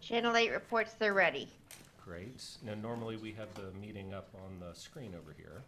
Channel 8 reports they're ready. Great. Now, normally we have the meeting up on the screen over here.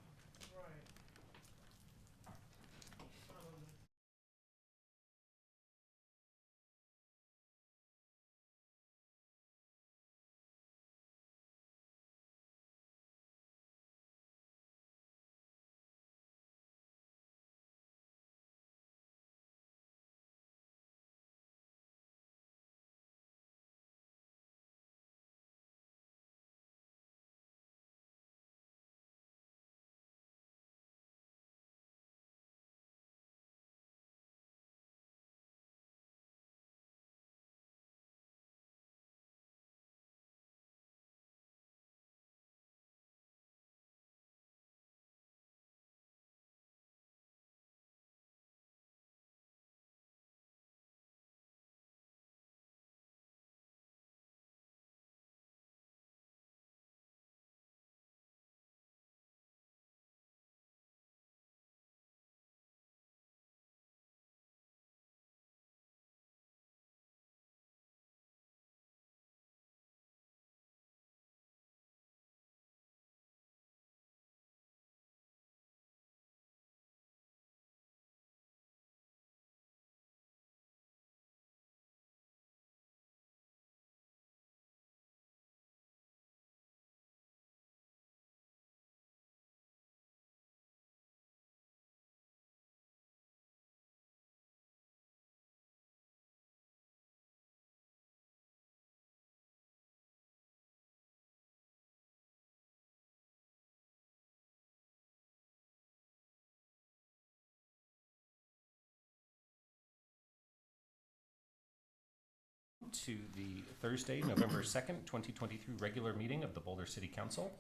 To the Thursday, November 2nd, 2023 regular meeting of the Boulder City Council.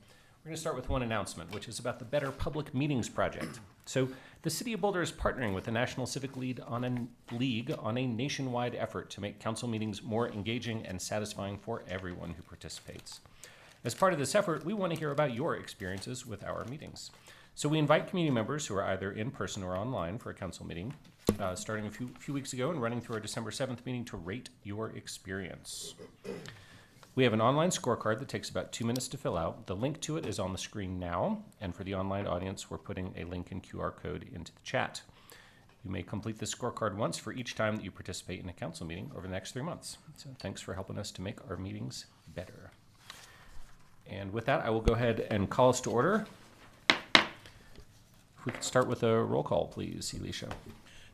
We're going to start with one announcement, which is about the Better Public Meetings Project. So the City of Boulder is partnering with the National Civic League on a nationwide effort to make council meetings more engaging and satisfying for everyone who participates. As part of this effort, we want to hear about your experiences with our meetings. So we invite community members who are either in person or online for a council meeting, starting a few weeks ago and running through our December 7th meeting to rate your experience. We have an online scorecard that takes about 2 minutes to fill out. The link to it is on the screen now, and for the online audience, we're putting a link and QR code into the chat. You may complete the scorecard once for each time that you participate in a council meeting over the next 3 months. So thanks for helping us to make our meetings better. And with that, I will go ahead and call us to order. If we could start with a roll call, please, Elisha.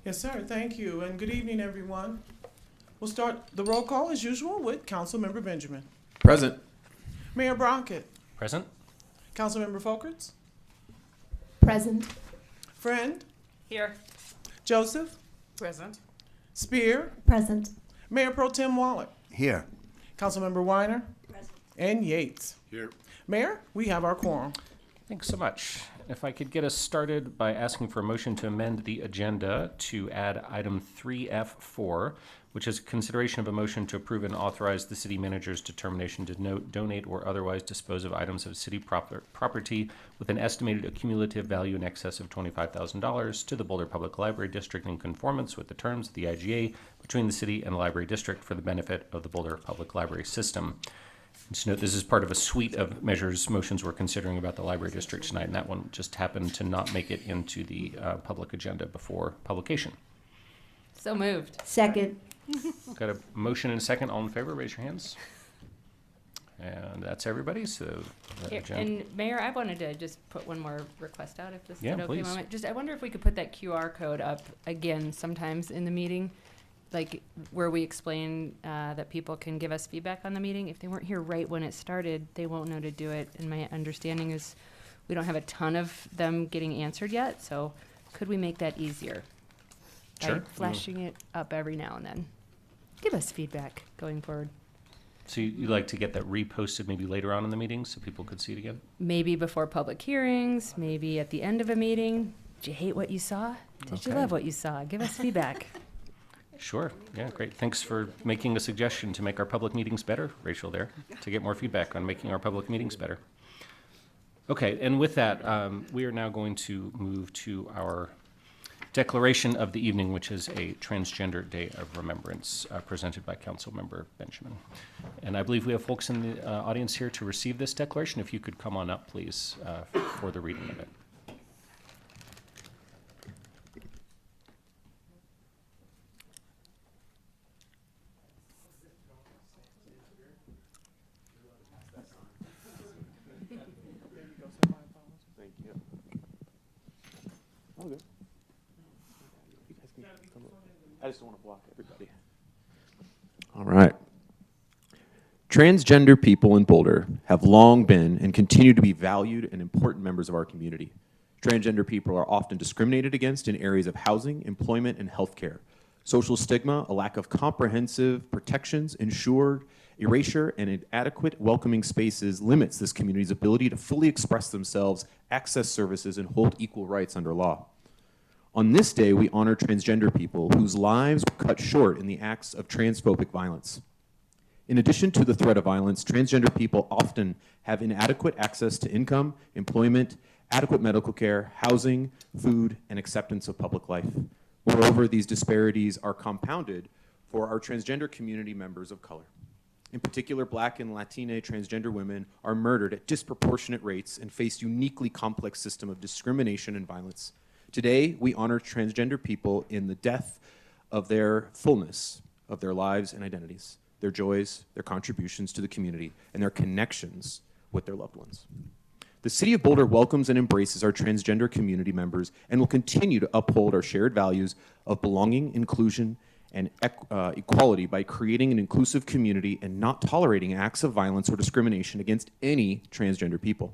Yes, sir. Thank you, and good evening, everyone. We'll start the roll call as usual with Councilmember Benjamin. Present. Mayor Brockett. Present? Councilmember Folkerts. Present. Friend. Here. Joseph. Present. Spear. Present. Mayor Pro Tem Waller. Here. Councilmember Weiner. Present. And Yates. Here. Mayor, we have our quorum. Thanks so much. If I could get us started by asking for a motion to amend the agenda to add item 3F4, which is consideration of a motion to approve and authorize the city manager's determination to donate or otherwise dispose of items of city property with an estimated accumulative value in excess of $25,000 to the Boulder Public Library District in conformance with the terms of the IGA between the city and the library district for the benefit of the Boulder Public Library System. Just note this is part of a suite of motions we're considering about the library district tonight, and that one just happened to not make it into the public agenda before publication. So moved. Second. Got a motion and a second. All in favor, raise your hands. And that's everybody. So, And Mayor, I wanted to just put one more request out, if this is Yeah, an okay please. moment. Just, I wonder if we could put that QR code up again sometimes in the meeting, like where we explain that people can give us feedback on the meeting. If they weren't here right when it started, they won't know to do it. And my understanding is we don't have a ton of them getting answered yet. So could we make that easier? Sure. By flashing it up every now and then. Give us feedback going forward. So you'd like to get that reposted maybe later on in the meeting so people could see it again? Maybe before public hearings, maybe at the end of a meeting. Did you hate what you saw? Did you Okay. love what you saw? Give us feedback. Sure. Yeah, great. Thanks for making a suggestion to make our public meetings better, Rachel, there, to get more feedback on making our public meetings better. Okay, and with that, we are now going to move to our declaration of the evening, which is a Transgender Day of Remembrance, presented by Councilmember Benjamin. And I believe we have folks in the audience here to receive this declaration. If you could come on up, please, for the reading of it. Thank you. All good. You guys can come up. I just don't want to block everybody. All right. Transgender people in Boulder have long been and continue to be valued and important members of our community. Transgender people are often discriminated against in areas of housing, employment, and healthcare. Social stigma, a lack of comprehensive protections, ensured erasure, and inadequate welcoming spaces limits this community's ability to fully express themselves, access services, and hold equal rights under law. On this day, we honor transgender people whose lives were cut short in the acts of transphobic violence. In addition to the threat of violence, transgender people often have inadequate access to income, employment, adequate medical care, housing, food, and acceptance of public life. Moreover, these disparities are compounded for our transgender community members of color. In particular, Black and Latina transgender women are murdered at disproportionate rates and face uniquely complex system of discrimination and violence. Today, we honor transgender people in the death of their fullness of their lives and identities, their joys, their contributions to the community, and their connections with their loved ones. The City of Boulder welcomes and embraces our transgender community members and will continue to uphold our shared values of belonging, inclusion, and equality by creating an inclusive community and not tolerating acts of violence or discrimination against any transgender people.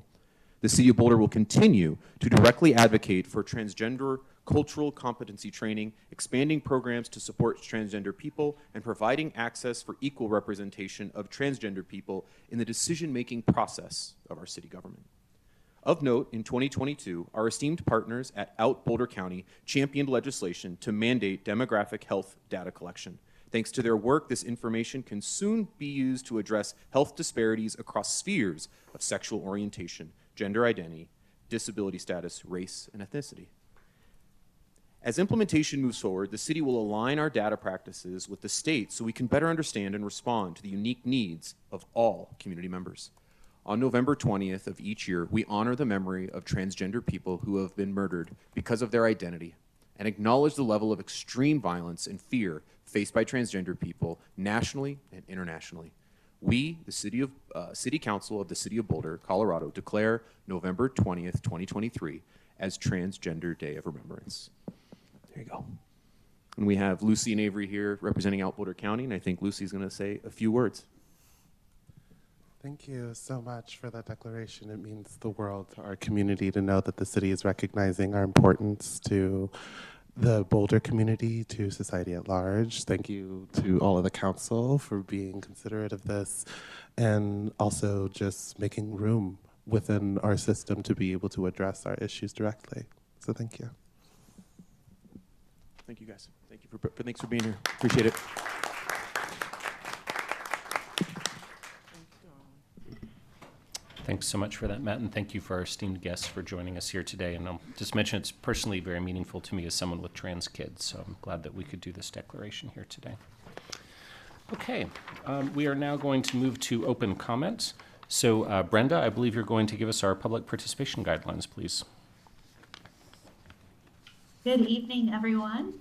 The City of Boulder will continue to directly advocate for transgender cultural competency training, expanding programs to support transgender people, and providing access for equal representation of transgender people in the decision-making process of our city government. Of note, in 2022, our esteemed partners at Out Boulder County championed legislation to mandate demographic health data collection. Thanks to their work, this information can soon be used to address health disparities across spheres of sexual orientation, gender identity, disability status, race, and ethnicity. As implementation moves forward, the city will align our data practices with the state so we can better understand and respond to the unique needs of all community members. On November 20th of each year, we honor the memory of transgender people who have been murdered because of their identity and acknowledge the level of extreme violence and fear faced by transgender people nationally and internationally. We, the City Council of the City of Boulder, Colorado, declare November 20th, 2023 as Transgender Day of Remembrance. There you go. And we have Lucy and Avery here representing Out Boulder County, and I think Lucy's going to say a few words. Thank you so much for that declaration. It means the world to our community to know that the city is recognizing our importance to the Boulder community, to society at large. Thank you to all of the council for being considerate of this and also just making room within our system to be able to address our issues directly. So thank you. Thank you, guys. Thanks for being here. Appreciate it. Thanks so much for that, Matt, and thank you for our esteemed guests for joining us here today. And I'll just mention it's personally very meaningful to me as someone with trans kids, so I'm glad that we could do this declaration here today. Okay, we are now going to move to open comments. So Brenda, I believe you're going to give us our public participation guidelines, please. Good evening, everyone.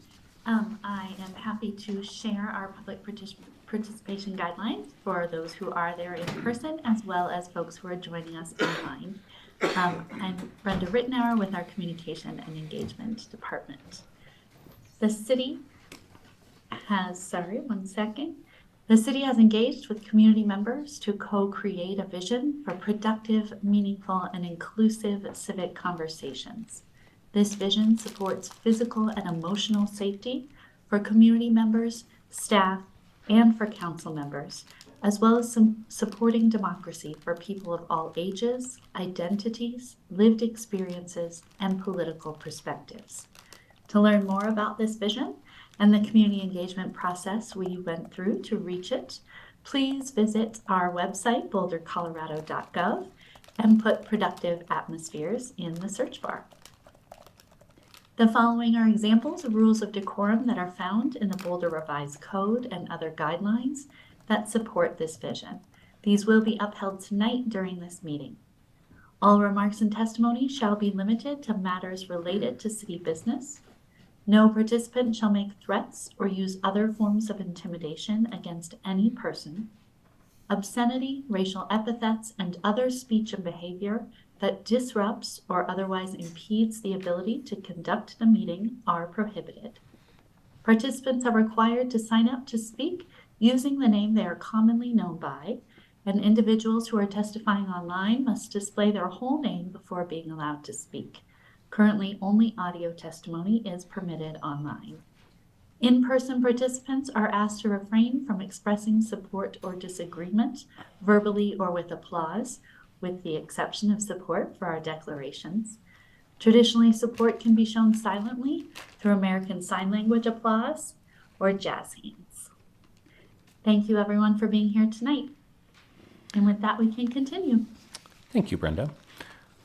I am happy to share our public participation guidelines for those who are there in person, as well as folks who are joining us online. I'm Brenda Rittenauer with our Communication and Engagement Department. The city has, The city has engaged with community members to co-create a vision for productive, meaningful, and inclusive civic conversations. This vision supports physical and emotional safety for community members, staff, and for council members, as well as supporting democracy for people of all ages, identities, lived experiences, and political perspectives. To learn more about this vision and the community engagement process we went through to reach it, please visit our website, bouldercolorado.gov, and put Productive Atmospheres in the search bar. The following are examples of rules of decorum that are found in the Boulder Revised Code and other guidelines that support this vision. These will be upheld tonight during this meeting. All remarks and testimony shall be limited to matters related to city business. No participant shall make threats or use other forms of intimidation against any person. Obscenity, racial epithets, and other speech and behavior that disrupts or otherwise impedes the ability to conduct the meeting are prohibited. Participants are required to sign up to speak using the name they are commonly known by, and individuals who are testifying online must display their whole name before being allowed to speak. Currently, only audio testimony is permitted online. In-person participants are asked to refrain from expressing support or disagreement, verbally or with applause, with the exception of support for our declarations. Traditionally, support can be shown silently through American Sign Language applause or jazz hands. Thank you everyone for being here tonight. And with that, we can continue. Thank you, Brenda.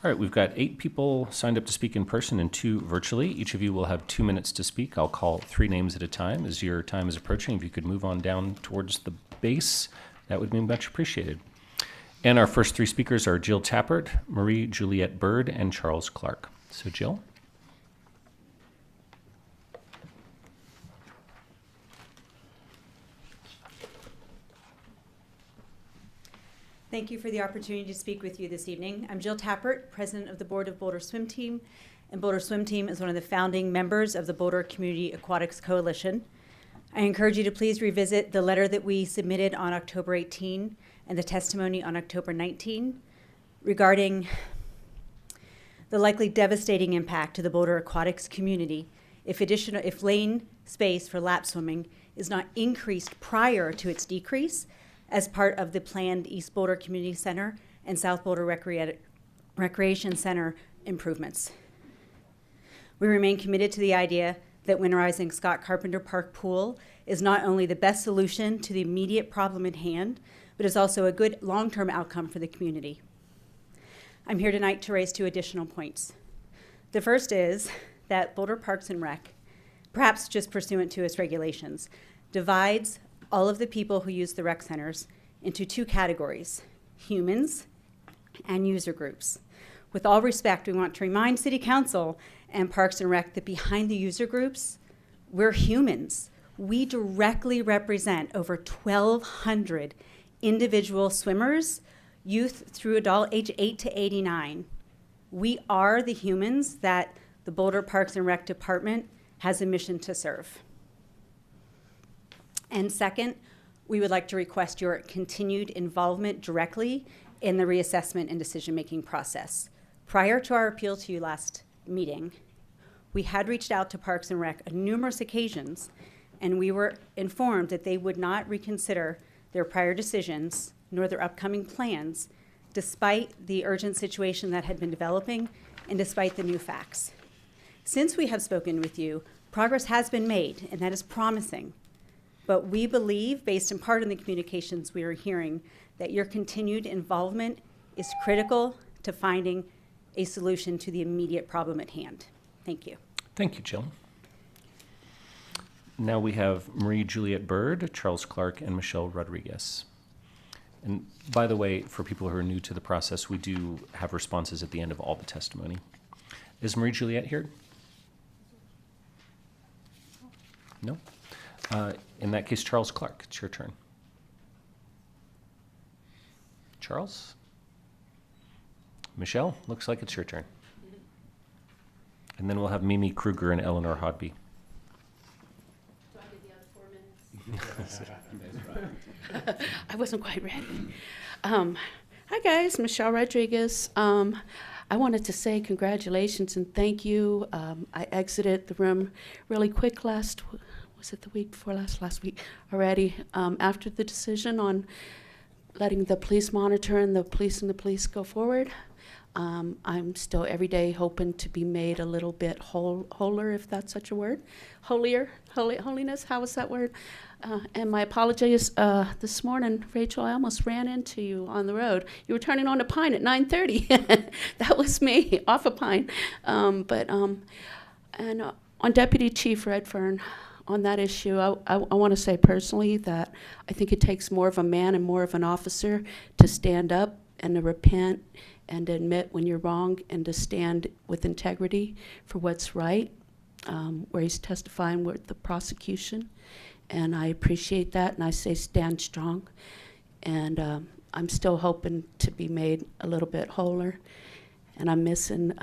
All right, we've got 8 people signed up to speak in person and 2 virtually. Each of you will have 2 minutes to speak. I'll call 3 names at a time. As your time is approaching, if you could move on down towards the base, that would be much appreciated. And our first 3 speakers are Jill Tappert, Marie Juliette Bird, and Charles Clark. So Jill. Thank you for the opportunity to speak with you this evening. I'm Jill Tappert, president of the board of Boulder Swim Team, and Boulder Swim Team is one of the founding members of the Boulder Community Aquatics Coalition. I encourage you to please revisit the letter that we submitted on October 18 and the testimony on October 19 regarding the likely devastating impact to the Boulder aquatics community if lane space for lap swimming is not increased prior to its decrease as part of the planned East Boulder Community Center and South Boulder Recreation Center improvements. We remain committed to the idea that winterizing Scott Carpenter Park Pool is not only the best solution to the immediate problem at hand, but is also a good long-term outcome for the community. I'm here tonight to raise 2 additional points. The first is that Boulder Parks and Rec, perhaps just pursuant to its regulations, divides all of the people who use the rec centers into 2 categories, humans and user groups. With all respect, we want to remind City Council and Parks and Rec that behind the user groups, we're humans. We directly represent over 1,200 individual swimmers, youth through adult age 8 to 89. We are the humans that the Boulder Parks and Rec Department has a mission to serve. And second, we would like to request your continued involvement directly in the reassessment and decision-making process. Prior to our appeal to you last meeting, we had reached out to Parks and Rec on numerous occasions, and we were informed that they would not reconsider their prior decisions nor their upcoming plans, despite the urgent situation that had been developing and despite the new facts. Since we have spoken with you, progress has been made, and that is promising. But we believe, based in part on the communications we are hearing, that your continued involvement is critical to finding a solution to the immediate problem at hand. Thank you. Thank you, Jill. Now we have Marie Juliette Bird, Charles Clark, and Michelle Rodriguez. And by the way, for people who are new to the process, we do have responses at the end of all the testimony. Is Marie Juliette here? No? In that case, Charles Clark, it's your turn. Charles? Michelle, looks like it's your turn. And then we'll have Mimi Kruger and Eleanor Hodby. Do I get the other 4 minutes? I wasn't quite ready. Hi guys, Michelle Rodriguez. I wanted to say congratulations and thank you. I exited the room really quick was it the week before last week already, after the decision on letting the police monitor and the police go forward. I'm still every day hoping to be made a little bit wholer, if that's such a word. Holiness, how was that word? And my apologies this morning, Rachel, I almost ran into you on the road. You were turning on a Pine at 9:30. That was me, off a Pine. And on Deputy Chief Redfern, on that issue, I want to say personally that I think it takes more of a man and more of an officer to stand up and to repent and to admit when you're wrong and to stand with integrity for what's right, where he's testifying with the prosecution. And I appreciate that, and I say stand strong. And I'm still hoping to be made a little bit wholer. And I'm missing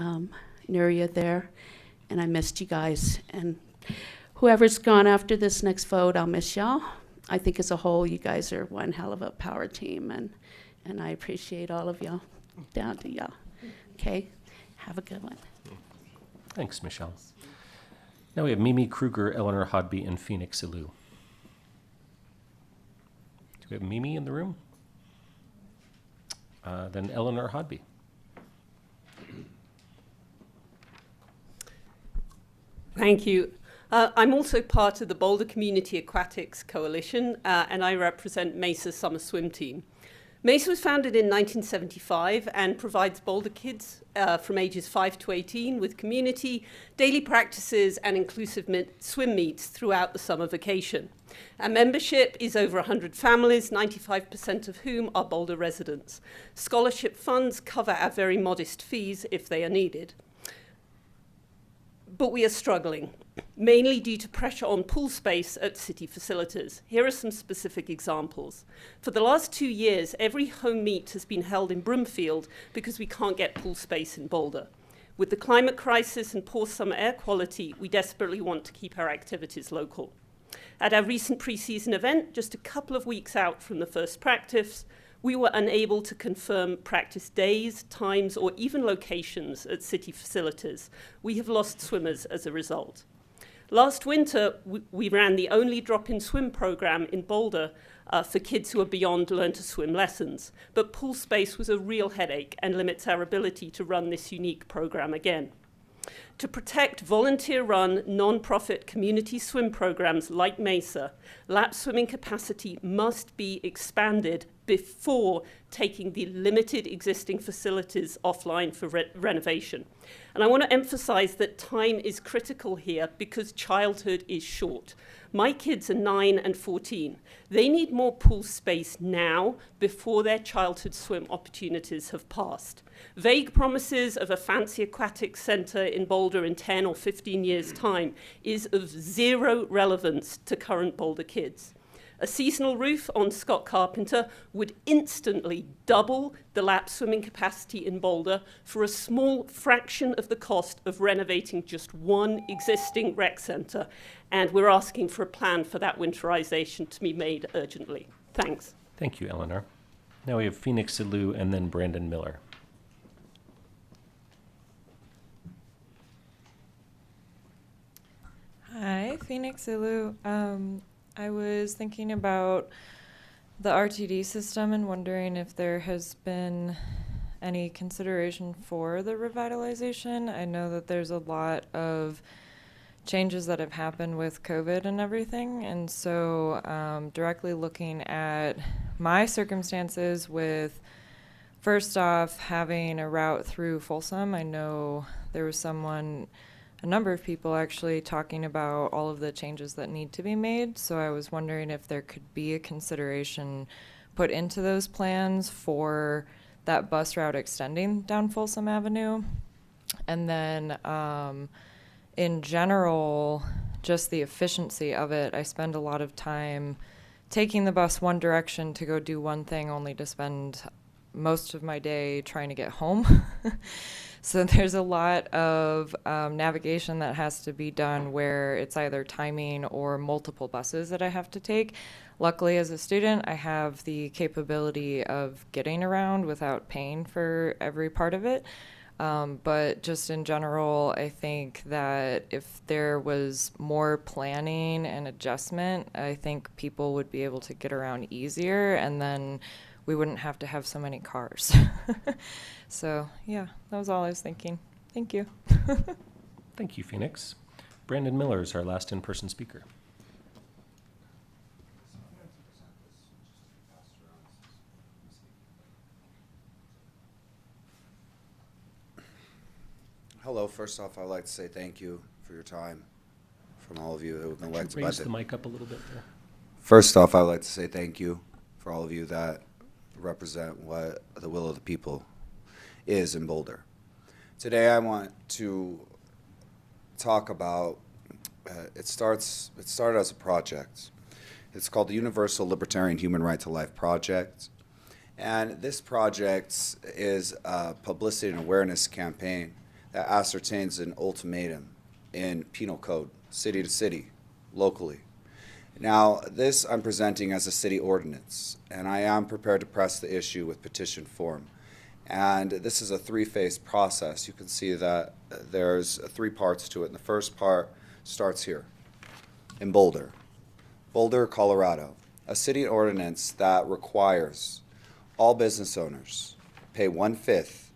Nuria there, and I missed you guys. And whoever's gone after this next vote, I'll miss y'all. I think as a whole, you guys are one hell of a power team, and I appreciate all of y'all, down to y'all. Okay, have a good one. Thanks, Michelle. Now we have Mimi Kruger, Eleanor Hodby, and Phoenix Ilou. Do we have Mimi in the room? Then Eleanor Hodby. Thank you. I'm also part of the Boulder Community Aquatics Coalition, and I represent Mesa Summer Swim Team. Mesa was founded in 1975 and provides Boulder kids from ages 5 to 18 with community, daily practices, and inclusive swim meets throughout the summer vacation. Our membership is over 100 families, 95% of whom are Boulder residents. Scholarship funds cover our very modest fees if they are needed. But we are struggling, mainly due to pressure on pool space at city facilities. Here are some specific examples. For the last 2 years, every home meet has been held in Broomfield because we can't get pool space in Boulder. With the climate crisis and poor summer air quality, we desperately want to keep our activities local. At our recent pre-season event, just a couple of weeks out from the first practice, we were unable to confirm practice days, times, or even locations at city facilities. We have lost swimmers as a result. Last winter, we ran the only drop-in swim program in Boulder for kids who are beyond learn-to-swim lessons. But pool space was a real headache and limits our ability to run this unique program again. To protect volunteer-run, non-profit community swim programs like Mesa, lap swimming capacity must be expanded before taking the limited existing facilities offline for renovation. And I want to emphasize that time is critical here because childhood is short. My kids are 9 and 14. They need more pool space now before their childhood swim opportunities have passed. Vague promises of a fancy aquatics center in Boulder in 10 or 15 years' time is of zero relevance to current Boulder kids. A seasonal roof on Scott Carpenter would instantly double the lap swimming capacity in Boulder for a small fraction of the cost of renovating just one existing rec center. And we're asking for a plan for that winterization to be made urgently. Thanks. Thank you, Eleanor. Now we have Phoenix Ilou and then Brandon Miller. Hi, Phoenix Ilou. I was thinking about the RTD system and wondering if there has been any consideration for the revitalization. I know that there's a lot of changes that have happened with COVID and everything, and so directly looking at my circumstances with, first off, having a route through Folsom. I know there was a number of people actually talking about all of the changes that need to be made. So I was wondering if there could be a consideration put into those plans for that bus route extending down Folsom Avenue. And then in general, just the efficiency of it. I spend a lot of time taking the bus one direction to go do one thing, only to spend most of my day trying to get home. So there's a lot of navigation that has to be done where it's either timing or multiple buses that I have to take. Luckily, as a student, I have the capability of getting around without paying for every part of it. But just in general, I think that if there was more planning and adjustment, I think people would be able to get around easier, and then we wouldn't have to have so many cars. So, yeah, that was all I was thinking. Thank you. Thank you, Phoenix. Brandon Miller is our last in-person speaker. Hello, first off, I'd like to say thank you for your time, from all of you who have been Could elected you by raise the mic up a little bit there? First off, I'd like to say thank you for all of you that represent what the will of the people is in Boulder. Today I want to talk about, it started as a project. It's called the Universal Libertarian Human Right to Life Project. And this project is a publicity and awareness campaign that ascertains an ultimatum in penal code, city to city, locally. Now, this I'm presenting as a city ordinance, and I am prepared to press the issue with petition form. And this is a three-phase process. You can see that there's three parts to it. And the first part starts here in Boulder, Colorado, a city ordinance that requires all business owners pay 1/5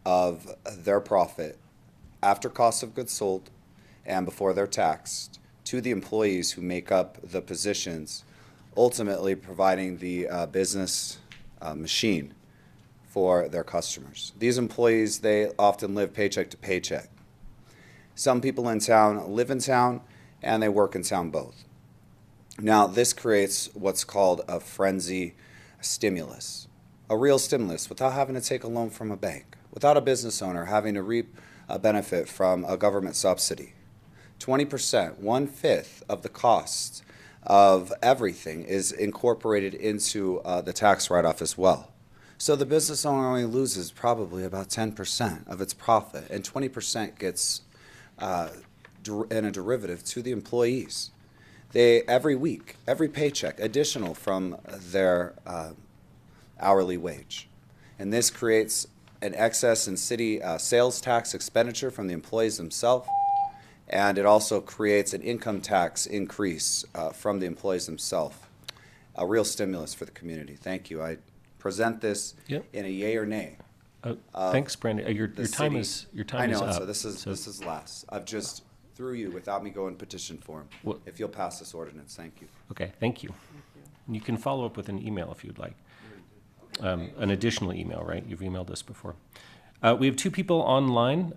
of their profit after cost of goods sold and before they're taxed to the employees who make up the positions, ultimately providing the business machine for their customers. These employees, they often live paycheck to paycheck. Some people in town live in town and they work in town both. Now, this creates what's called a frenzy stimulus, a real stimulus without having to take a loan from a bank, without a business owner having to reap a benefit from a government subsidy. 20%, 1/5 of the cost of everything is incorporated into the tax write-off as well. So the business owner only loses probably about 10% of its profit, and 20% gets in a derivative to the employees. They, every week, every paycheck, additional from their hourly wage. And this creates an excess in city sales tax expenditure from the employees themselves, and it also creates an income tax increase from the employees themselves. A real stimulus for the community. Thank you. I present this in a yay or nay. Thanks, Brandon. Your time is I know, up. so this is last. I've just through you without me going petition form. If you'll pass this ordinance, thank you. Okay, thank you. And you can follow up with an email if you'd like. An additional email, right? You've emailed us before. We have two people online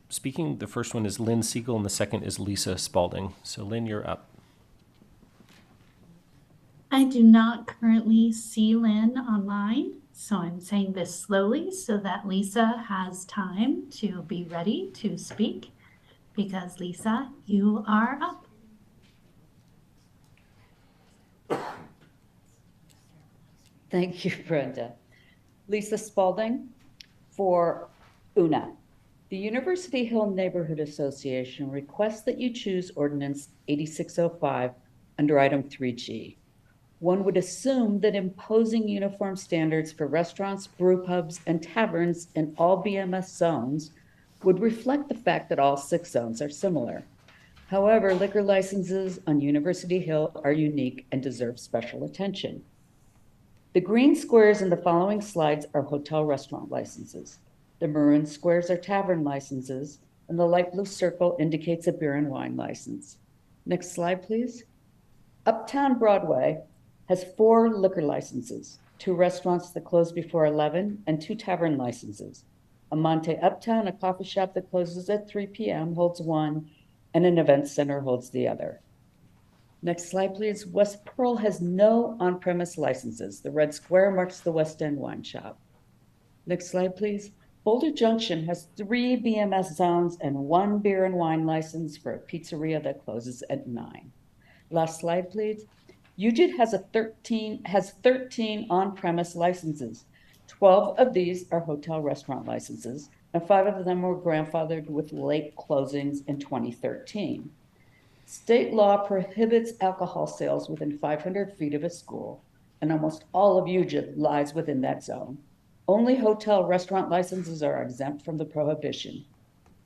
speaking. The first one is Lynn Siegel, and the second is Lisa Spalding. So, Lynn, you're up. I do not currently see Lynn online, so I'm saying this slowly so that Lisa has time to be ready to speak, because Lisa, you are up. Thank you, Brenda. Lisa Spalding for UNA. The University Hill Neighborhood Association requests that you choose Ordinance 8605 under item 3G. One would assume that imposing uniform standards for restaurants, brew pubs, and taverns in all BMS zones would reflect the fact that all 6 zones are similar. However, liquor licenses on University Hill are unique and deserve special attention. The green squares in the following slides are hotel restaurant licenses. The maroon squares are tavern licenses, and the light blue circle indicates a beer and wine license. Next slide, please. Uptown Broadway has 4 liquor licenses, 2 restaurants that close before 11, and 2 tavern licenses. Amante Uptown, a coffee shop that closes at 3 p.m., holds 1, and an event center holds the other. Next slide, please. West Pearl has no on-premise licenses. The red square marks the West End Wine Shop. Next slide, please. Boulder Junction has 3 BMS zones and 1 beer and wine license for a pizzeria that closes at 9. Last slide, please. UGIT has 13 on-premise licenses. 12 of these are hotel restaurant licenses, and 5 of them were grandfathered with late closings in 2013. State law prohibits alcohol sales within 500 feet of a school, and almost all of UGIT lies within that zone. Only hotel restaurant licenses are exempt from the prohibition.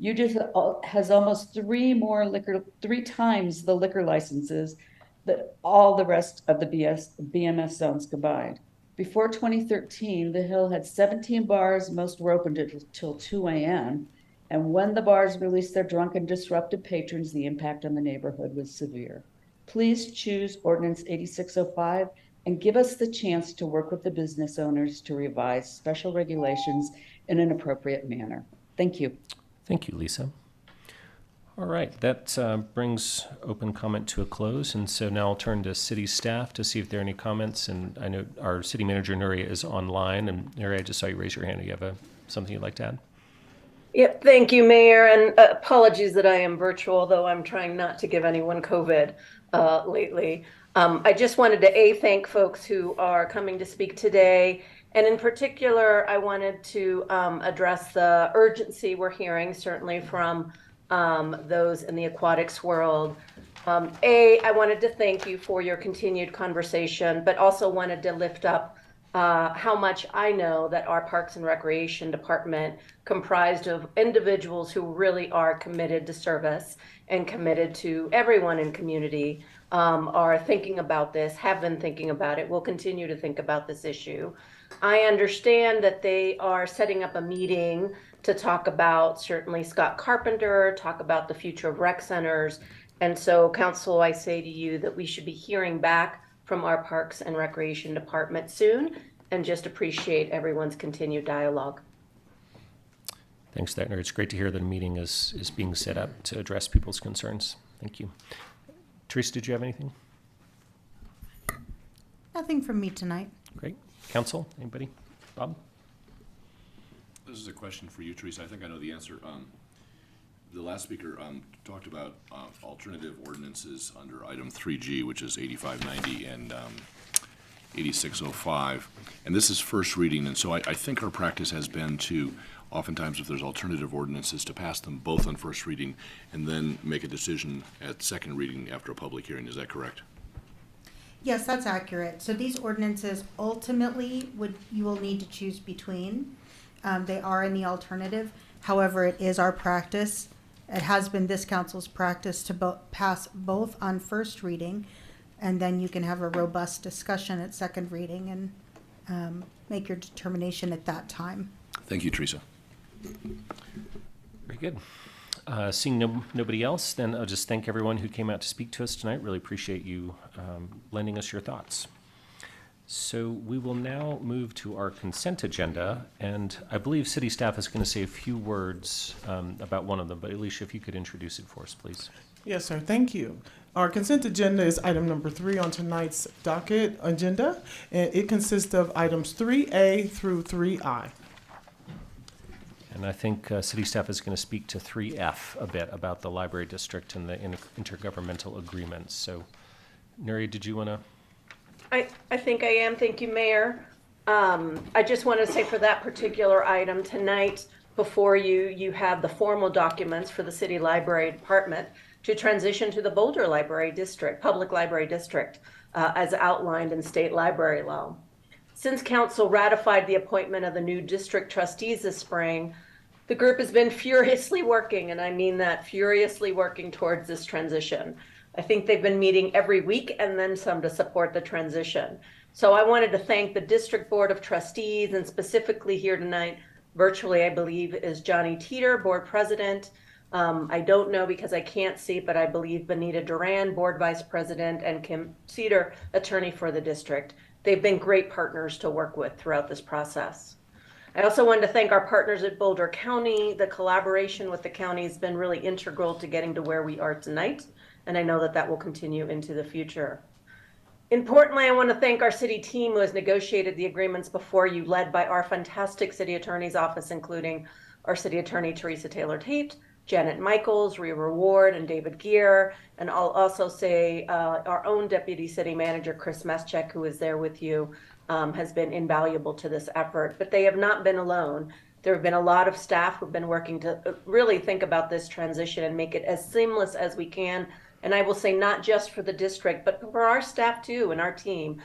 UGIT has almost 3 times the liquor licenses that all the rest of the BMS zones combined. Before 2013, the Hill had 17 bars, most were open till 2 a.m., and when the bars released their drunk and disruptive patrons, the impact on the neighborhood was severe. Please choose Ordinance 8605 and give us the chance to work with the business owners to revise special regulations in an appropriate manner. Thank you. Thank you, Lisa. All right, that brings open comment to a close, and so now I'll turn to city staff to see if there are any comments, and I know our city manager, Nuria, is online, and Nuria, I just saw you raise your hand. Do you have something you'd like to add? Yep, thank you, Mayor, and apologies that I am virtual, though I'm trying not to give anyone COVID lately. I just wanted to thank folks who are coming to speak today, and in particular, I wanted to address the urgency we're hearing, certainly from those in the aquatics world. I wanted to thank you for your continued conversation, but also wanted to lift up how much I know that our Parks and Recreation Department, comprised of individuals who really are committed to service and committed to everyone in community, are thinking about this, have been thinking about it, will continue to think about this issue. I understand that they are setting up a meeting to talk about certainly Scott Carpenter, talk about the future of rec centers. And so, Council, I say to you that we should be hearing back from our Parks and Recreation Department soon, and just appreciate everyone's continued dialogue. Thanks, Nuria. It's great to hear that a meeting is being set up to address people's concerns. Thank you. Teresa, did you have anything? Nothing from me tonight. Great. Council, anybody? Bob? This is a question for you, Teresa. I think I know the answer. The last speaker talked about alternative ordinances under item 3G, which is 8590 and 8605. And this is first reading, and so I think our practice has been to, oftentimes if there's alternative ordinances, to pass them both on first reading and then make a decision at second reading after a public hearing. Is that correct? Yes, that's accurate. So these ordinances ultimately you will need to choose between. They are in the alternative. However, it is our practice. It has been this council's practice to pass both on first reading, and then you can have a robust discussion at second reading and make your determination at that time. Thank you, Teresa. Very good. Seeing nobody else, then I'll just thank everyone who came out to speak to us tonight. Really appreciate you lending us your thoughts. So we will now move to our consent agenda, and I believe city staff is going to say a few words about one of them, but Alicia, if you could introduce it for us, please. Yes, sir. Thank you. Our consent agenda is item number 3 on tonight's docket agenda, and it consists of items 3A through 3I. And I think city staff is going to speak to 3F a bit about the library district and the intergovernmental agreements. So, Nuria, did you want to? I think I am. Thank you, Mayor. I just want to say for that particular item tonight, before you have the formal documents for the City Library Department to transition to the Boulder Library District, Public Library District, as outlined in state library law. Since Council ratified the appointment of the new district trustees this spring, the group has been furiously working, and I mean that, furiously working towards this transition. I think they've been meeting every week and then some to support the transition. So I wanted to thank the District Board of Trustees, and specifically here tonight, virtually I believe, is Johnny Teeter, Board President. I don't know because I can't see, but I believe Benita Duran, Board Vice President, and Kim Cedar, Attorney for the district. They've been great partners to work with throughout this process. I also wanted to thank our partners at Boulder County. The collaboration with the county has been really integral to getting to where we are tonight, and I know that that will continue into the future. Importantly, I want to thank our city team who has negotiated the agreements before you, led by our fantastic city attorney's office, including our city attorney, Teresa Taylor-Tate, Janet Michaels, Rhea Ward, and David Gear. And I'll also say our own deputy city manager, Chris Meschek, who is there with you, has been invaluable to this effort. But they have not been alone. There have been a lot of staff who've been working to really think about this transition and make it as seamless as we can. And I will say not just for the district, but for our staff too and our team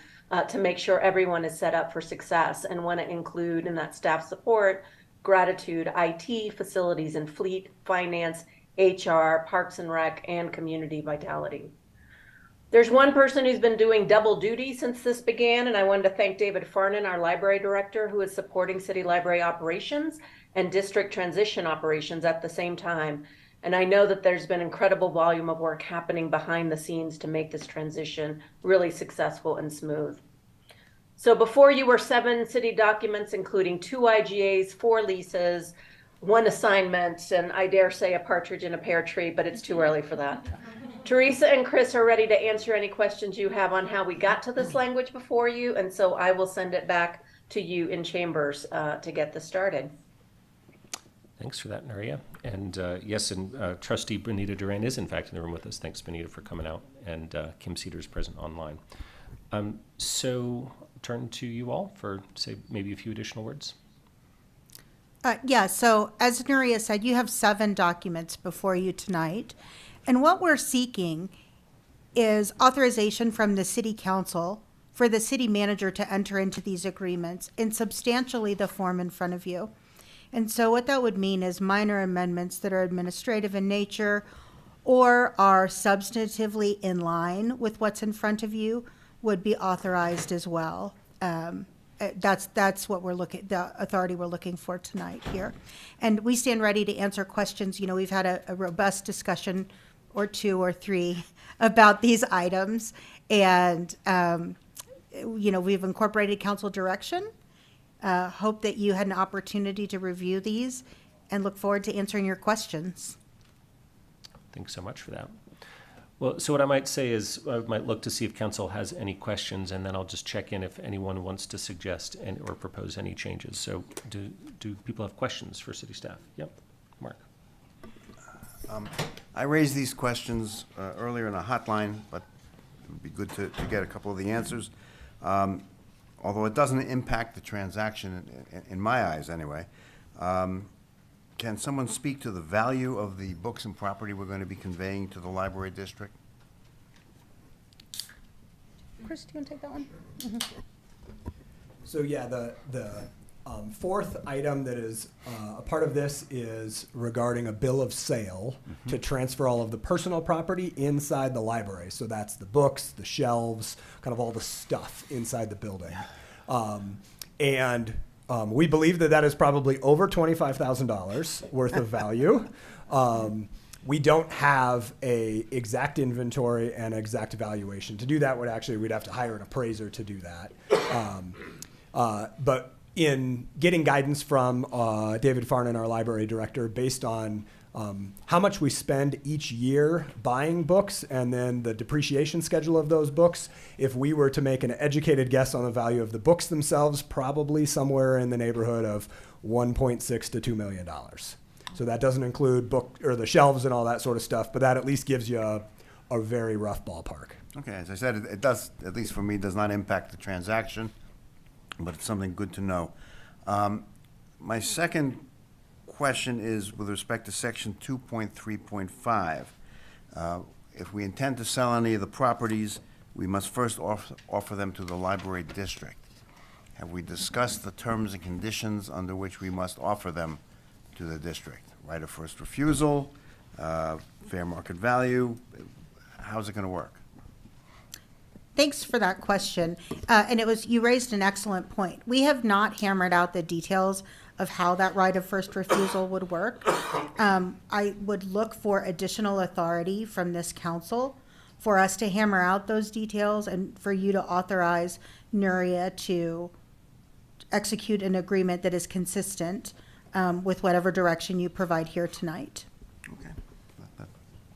to make sure everyone is set up for success, and want to include in that staff support, gratitude, IT, facilities and fleet, finance, HR, Parks and Rec, and community vitality. There's one person who's been doing double duty since this began, and I wanted to thank David Farnan, our library director, who is supporting city library operations and district transition operations at the same time. And I know that there's been incredible volume of work happening behind the scenes to make this transition really successful and smooth. So before you were 7 city documents, including 2 IGAs, 4 leases, one assignment, and I dare say a partridge in a pear tree, but it's too early for that. Teresa and Chris are ready to answer any questions you have on how we got to this language before you, and so I will send it back to you in chambers to get this started. Thanks for that, Nuria. And yes, and Trustee Benita Duran is in fact in the room with us. Thanks, Benita, for coming out, and Kim Cedar is present online. So turn to you all for, say, maybe a few additional words. Yeah, so as Nuria said, you have 7 documents before you tonight. And what we're seeking is authorization from the city council for the city manager to enter into these agreements in substantially the form in front of you. And so what that would mean is minor amendments that are administrative in nature or are substantively in line with what's in front of you would be authorized as well. That's what we're looking, the authority we're looking for tonight here. And we stand ready to answer questions. You know, we've had a robust discussion or 2 or 3 about these items. And, you know, we've incorporated council direction. Hope that you had an opportunity to review these and look forward to answering your questions. Thanks so much for that. Well, so what I might say is I might look to see if council has any questions, and then I'll just check in if anyone wants to suggest or propose any changes. So do people have questions for city staff? Yep. Mark. I raised these questions earlier in a hotline, but it would be good to get a couple of the answers. Although it doesn't impact the transaction, in my eyes anyway. Can someone speak to the value of the books and property we're going to be conveying to the library district? Chris, do you want to take that one? So yeah, the fourth item that is a part of this is regarding a bill of sale to transfer all of the personal property inside the library. So that's the books, the shelves, kind of all the stuff inside the building. We believe that that is probably over $25,000 worth of value. We don't have a exact inventory and exact valuation. To do that we'd have to hire an appraiser to do that. But in getting guidance from David Farnan, our library director, based on how much we spend each year buying books and then the depreciation schedule of those books, if we were to make an educated guess on the value of the books themselves, probably somewhere in the neighborhood of $1.6 to $2 million. So that doesn't include the shelves and all that sort of stuff, but that at least gives you a very rough ballpark. Okay, as I said, it does, at least for me, does not impact the transaction, but it's something good to know. My second question is with respect to section 2.3.5. If we intend to sell any of the properties, we must first offer them to the library district. Have we discussed the terms and conditions under which we must offer them to the district? Right of first refusal, fair market value, how's it going to work? Thanks for that question. And you raised an excellent point. We have not hammered out the details of how that right of first refusal would work. I would look for additional authority from this council for us to hammer out those details and for you to authorize Nuria to execute an agreement that is consistent with whatever direction you provide here tonight. Okay,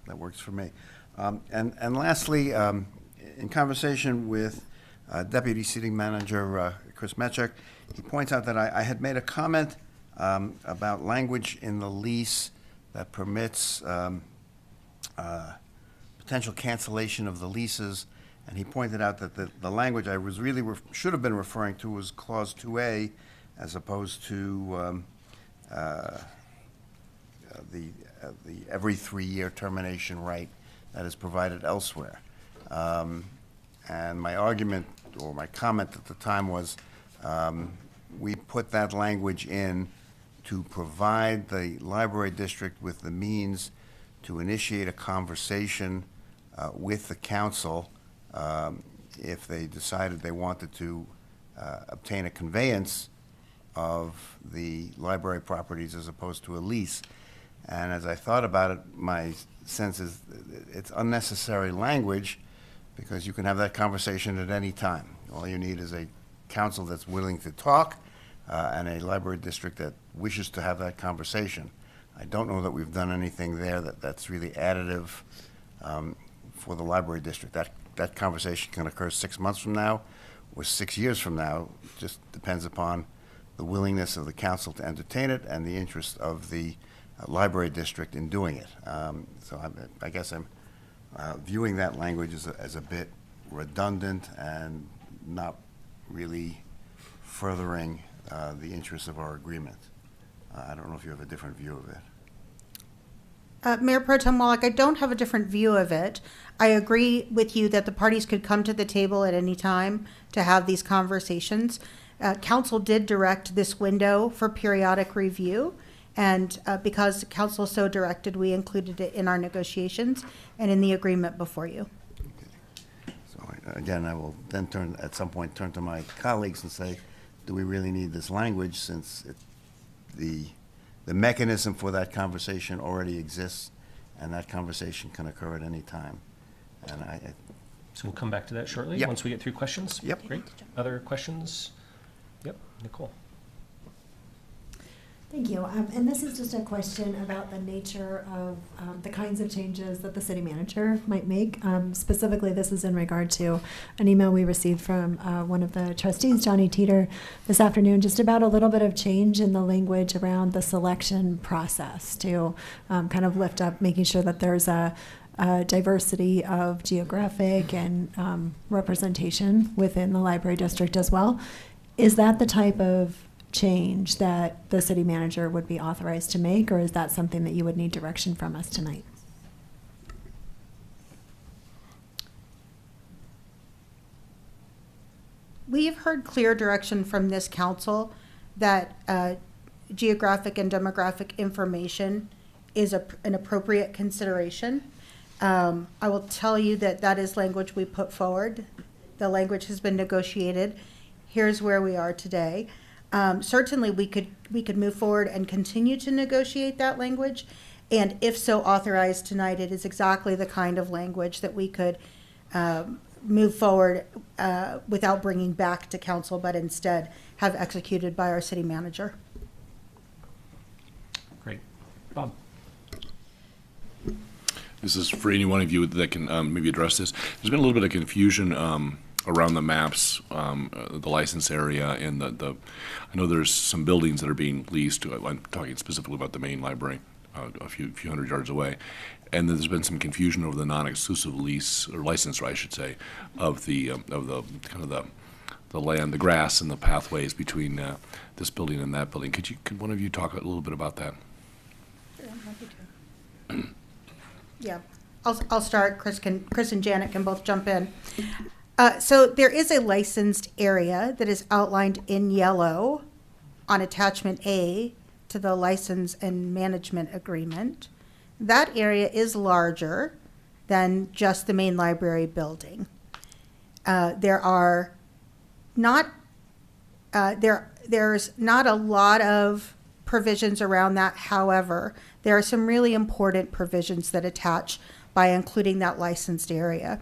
that works for me. And lastly, in conversation with Deputy City Manager Chris Metchek, he points out that I had made a comment about language in the lease that permits potential cancellation of the leases, and he pointed out that the language I was really should have been referring to was Clause 2A as opposed to the every 3-year termination right that is provided elsewhere. And my argument or my comment at the time was we put that language in to provide the library district with the means to initiate a conversation with the council if they decided they wanted to obtain a conveyance of the library properties as opposed to a lease. And as I thought about it, my sense is it's unnecessary language because you can have that conversation at any time. All you need is a council that's willing to talk and a library district that wishes to have that conversation. I don't know that we've done anything there that's really additive for the library district. That conversation can occur 6 months from now or 6 years from now. It just depends upon the willingness of the council to entertain it and the interest of the library district in doing it. So I guess I'm viewing that language as a bit redundant and not really furthering the interests of our agreement. I don't know if you have a different view of it. Mayor Pro Tem Wallach, I don't have a different view of it. I agree with you that the parties could come to the table at any time to have these conversations. Council did direct this window for periodic review, and because council so directed, we included it in our negotiations and in the agreement before you. So again, I will then at some point turn to my colleagues and say, do we really need this language, since the mechanism for that conversation already exists, and that conversation can occur at any time. And So we'll come back to that shortly, Yep. once we get through questions. Yep. Great. Other questions? Yep, Nicole. Thank you. And this is just a question about the nature of the kinds of changes that the city manager might make. Specifically, this is in regard to an email we received from one of the trustees, Johnny Teeter, this afternoon, just about a little bit of change in the language around the selection process to kind of lift up, making sure that there's a diversity of geographic and representation within the library district as well. Is that the type of change that the city manager would be authorized to make, or is that something that you would need direction from us tonight? We've heard clear direction from this council that geographic and demographic information is an appropriate consideration. I will tell you that that is language we put forward. The language has been negotiated. Here's where we are today. Certainly, we could move forward and continue to negotiate that language, and if so authorized tonight, it is exactly the kind of language that we could move forward without bringing back to council, but instead have executed by our city manager. Great. Bob. This is for any one of you that can maybe address this. There's been a little bit of confusion around the maps, the license area, and I know there's some buildings that are being leased. I'm talking specifically about the main library, a few hundred yards away. And there's been some confusion over the non-exclusive lease, or license, I should say, of the kind of the land, the grass, and the pathways between this building and that building. Could one of you talk a little bit about that? Sure, I'm happy to. Yeah, I'll start. Chris and Janet can both jump in. So there is a licensed area that is outlined in yellow on attachment A to the license and management agreement. That area is larger than just the main library building. There's not a lot of provisions around that. However, there are some really important provisions that attach by including that licensed area.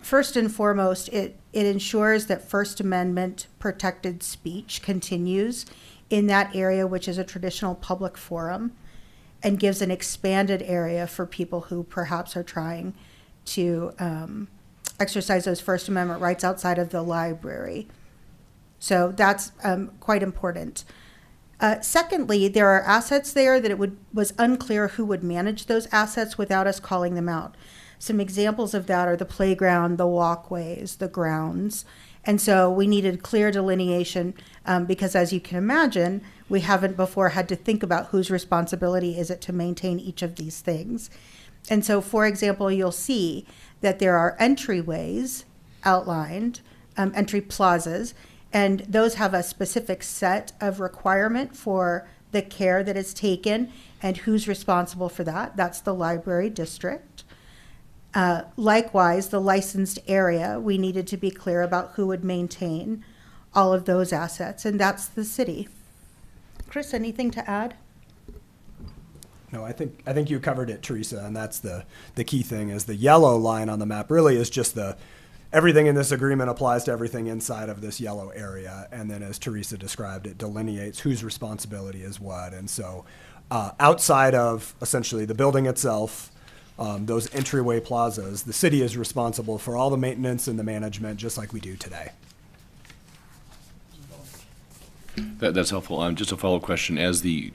First and foremost, it ensures that First Amendment protected speech continues in that area, which is a traditional public forum, and gives an expanded area for people who perhaps are trying to exercise those First Amendment rights outside of the library. So that's quite important. Secondly, there are assets there that was unclear who would manage those assets without us calling them out. Some examples of that are the playground, the walkways, the grounds. And so we needed clear delineation because, as you can imagine, we haven't before had to think about whose responsibility is it to maintain each of these things. And so, for example, you'll see that there are entryways outlined, entry plazas, and those have a specific set of requirement for the care that is taken and who's responsible for that. That's the library district. Likewise, the licensed area, we needed to be clear about who would maintain all of those assets, and that's the city. Chris, anything to add? No, I think you covered it, Teresa, and that's the key thing is the yellow line on the map really is just everything in this agreement applies to everything inside of this yellow area. And then as Teresa described, it delineates whose responsibility is what. And so outside of essentially the building itself, those entryway plazas, the city is responsible for all the maintenance and the management, just like we do today. That's helpful. Just a follow-up question. As the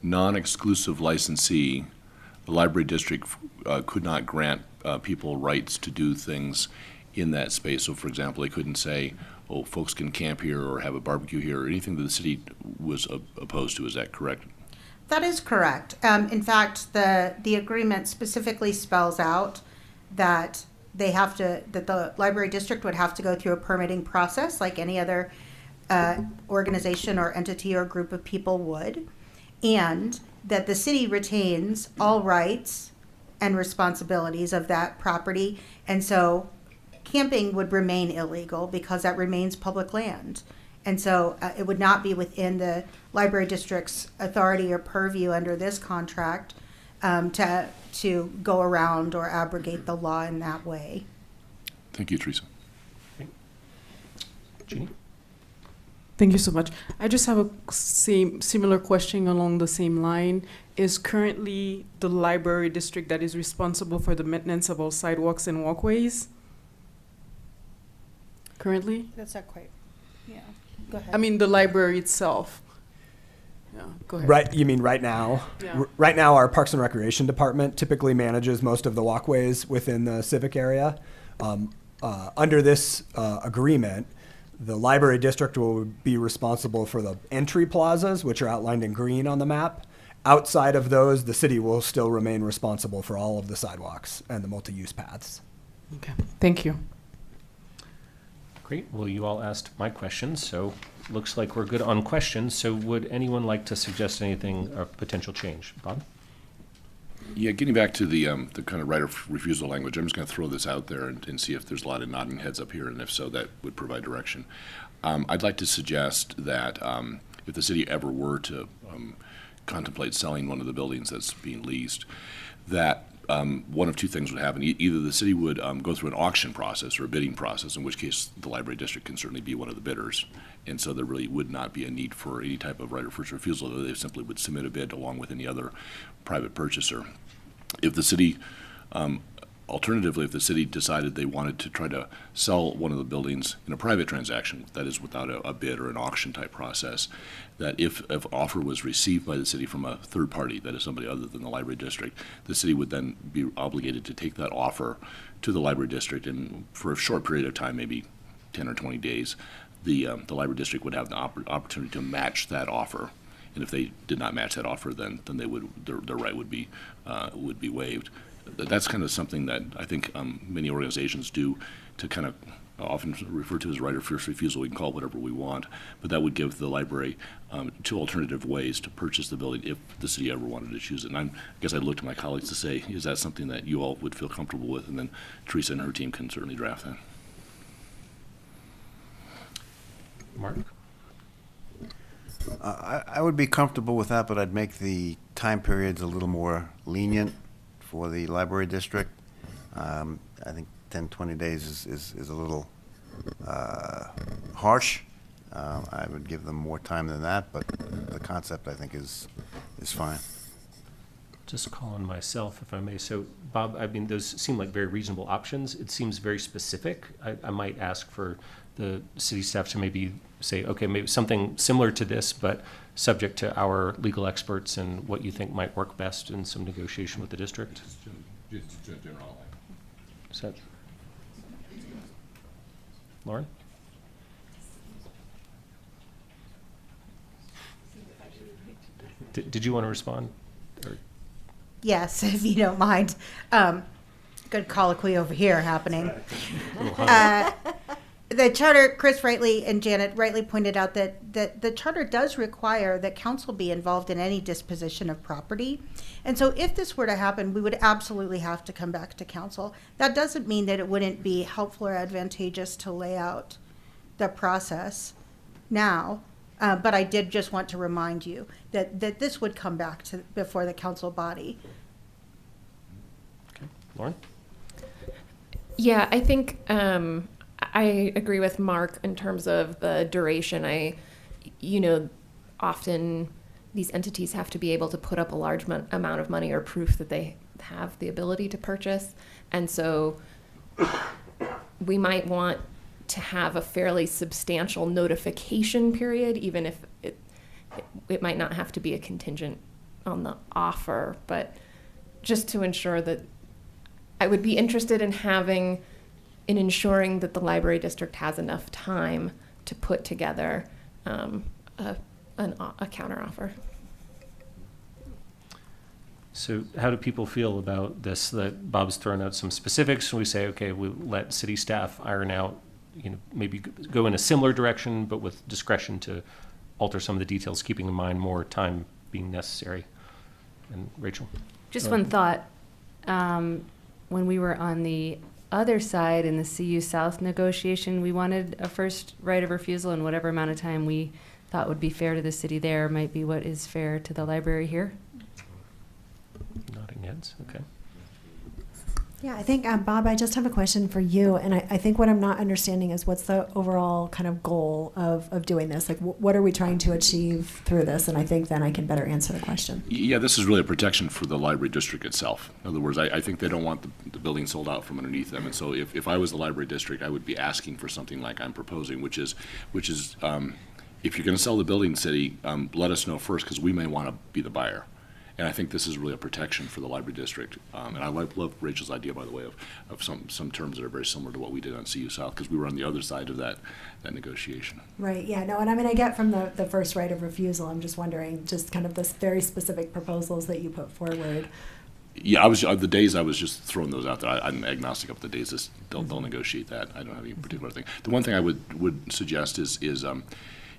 non-exclusive licensee, the library district could not grant people rights to do things in that space. So, for example, they couldn't say, oh, folks can camp here or have a barbecue here or anything that the city was opposed to. Is that correct? That is correct. In fact, the agreement specifically spells out that that the library district would have to go through a permitting process like any other organization or entity or group of people would, and that the city retains all rights and responsibilities of that property. And so camping would remain illegal because that remains public land. And so it would not be within the library district's authority or purview under this contract to go around or abrogate the law in that way. Thank you, Teresa. Jeannie? Thank you so much. I just have a similar question along the same line. Is currently the library district that is responsible for the maintenance of all sidewalks and walkways? Currently? That's not quite, yeah. Go ahead. I mean, the library itself. Yeah, go ahead. Right, you mean right now? Yeah. Right now, our Parks and Recreation Department typically manages most of the walkways within the civic area. Under this agreement, the library district will be responsible for the entry plazas, which are outlined in green on the map. Outside of those, the city will still remain responsible for all of the sidewalks and the multi-use paths. Okay, thank you. Great. Well, you all asked my questions, so looks like we're good on questions. So would anyone like to suggest anything of potential change? Bob? Yeah, getting back to the kind of right of refusal language, I'm just going to throw this out there and see if there's a lot of nodding heads up here, and if so, that would provide direction. I'd like to suggest that if the city ever were to contemplate selling one of the buildings that's being leased, that one of two things would happen. Either the city would go through an auction process or a bidding process, in which case the library district can certainly be one of the bidders, and so there really would not be a need for any type of right of first refusal. They simply would submit a bid along with any other private purchaser. If the city, alternatively, if the city decided they wanted to try to sell one of the buildings in a private transaction, that is without a bid or an auction type process, that if an offer was received by the city from a third party, that is somebody other than the library district, the city would then be obligated to take that offer to the library district, and for a short period of time, maybe 10 or 20 days, the library district would have the opportunity to match that offer. And if they did not match that offer, then they would their right would be waived. That's kind of something that I think many organizations do to kind of often referred to as right of first refusal. We can call it whatever we want, but that would give the library two alternative ways to purchase the building if the city ever wanted to choose it. And I guess I'd look to my colleagues to say, is that something that you all would feel comfortable with? And then Teresa and her team can certainly draft that. Mark? I would be comfortable with that, but I'd make the time periods a little more lenient for the library district. I think 10, 20 days is a little harsh. I would give them more time than that, but the concept, I think, is fine. Just call on myself, if I may. So, Bob, I mean, those seem like very reasonable options. It seems very specific. I might ask for the city staff to maybe say, okay, maybe something similar to this, but subject to our legal experts and what you think might work best in some negotiation with the district. Just general. Is that Lauren? Did you want to respond? Or? Yes, if you don't mind. Good colloquy over here happening. The charter, Chris rightly and Janet rightly pointed out that the charter does require that council be involved in any disposition of property. And so if this were to happen, we would absolutely have to come back to council. That doesn't mean that it wouldn't be helpful or advantageous to lay out the process now. But I did just want to remind you that this would come back to before the council body. Okay, Lauren? Yeah, I think I agree with Mark in terms of the duration. Often these entities have to be able to put up a large amount of money or proof that they have the ability to purchase. And so we might want to have a fairly substantial notification period, even if it might not have to be a contingent on the offer, but just to ensure that I would be interested in ensuring that the library district has enough time to put together a counteroffer. So how do people feel about this? That Bob's thrown out some specifics, and we say, okay, we let city staff iron out, maybe go in a similar direction, but with discretion to alter some of the details, keeping in mind more time being necessary. And Rachel? Just one thought. When we were on the other side in the CU South negotiation, we wanted a first right of refusal, and whatever amount of time we thought would be fair to the city there might be what is fair to the library here. Nodding heads, okay. Yeah, I think, Bob, I just have a question for you. And I think what I'm not understanding is what's the overall kind of goal of doing this? Like, what are we trying to achieve through this? And I think then I can better answer the question. Yeah, this is really a protection for the library district itself. In other words, I think they don't want the building sold out from underneath them. And so if I was the library district, I would be asking for something like I'm proposing, which is if you're going to sell the building, city, let us know first, because we may want to be the buyer. And I think this is really a protection for the library district. And I love Rachel's idea, by the way, of some terms that are very similar to what we did on CU South, because we were on the other side of that negotiation. Right, yeah, no, and I mean, I get from the first right of refusal, I'm just wondering, just kind of the very specific proposals that you put forward. Yeah, the days I was just throwing those out there. I'm agnostic of the days. They'll negotiate that. I don't have any particular thing. The one thing I would suggest is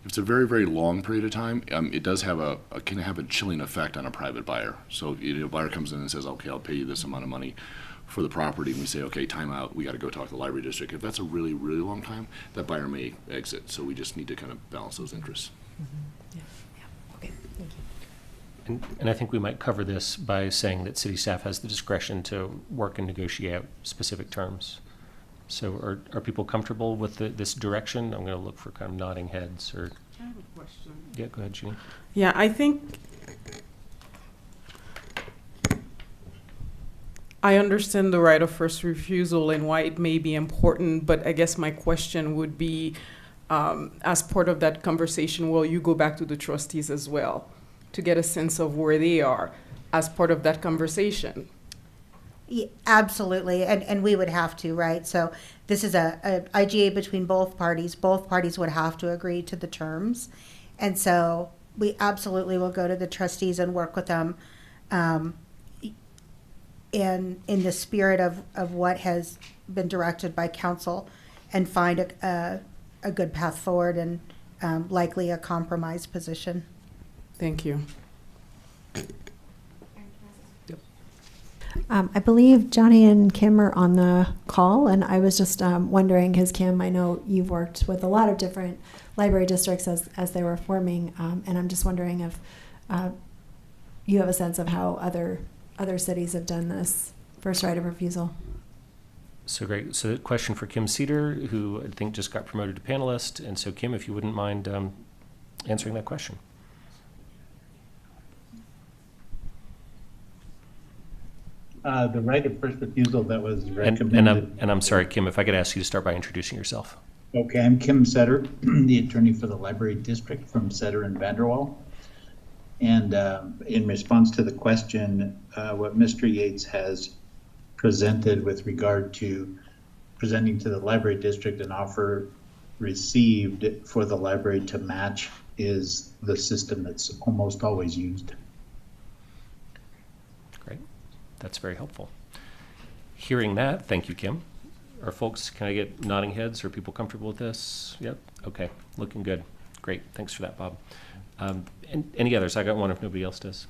if it's a very, very long period of time, it does have can have a chilling effect on a private buyer. So a buyer comes in and says, okay, I'll pay you this amount of money for the property, and we say, okay, time out, we got to go talk to the library district. If that's a really, really long time, that buyer may exit. So we just need to kind of balance those interests. Okay, thank you. And I think we might cover this by saying that city staff has the discretion to work and negotiate out specific terms. So are people comfortable with this direction? I'm going to look for kind of nodding heads or. I have a question. Yeah, go ahead, Jeannie. Yeah, I think I understand the right of first refusal and why it may be important, but I guess my question would be, as part of that conversation, will you go back to the trustees as well to get a sense of where they are as part of that conversation? Yeah, absolutely, and we would have to, right? So this is a IGA between both parties. Both parties would have to agree to the terms, and so we absolutely will go to the trustees and work with them, in the spirit of what has been directed by council, and find a good path forward and likely a compromise position. Thank you. I believe Johnny and Kim are on the call, and I was just wondering, because Kim, I know you've worked with a lot of different library districts as they were forming, and I'm just wondering if you have a sense of how other cities have done this first right of refusal. So great. So question for Kim Cedar, who I think just got promoted to panelist. And so Kim, if you wouldn't mind answering that question. The right of first refusal that was recommended. And I'm sorry, Kim, if I could ask you to start by introducing yourself. Okay, I'm Kim Setter, the attorney for the library district from Setter and Vanderwall. And in response to the question, what Mr. Yates has presented with regard to presenting to the library district an offer received for the library to match is the system that's almost always used. Great. That's very helpful. Hearing that, thank you, Kim. Are folks, can I get nodding heads? Are people comfortable with this? Yep. Okay. Looking good. Great. Thanks for that, Bob. And any others? I got one if nobody else does.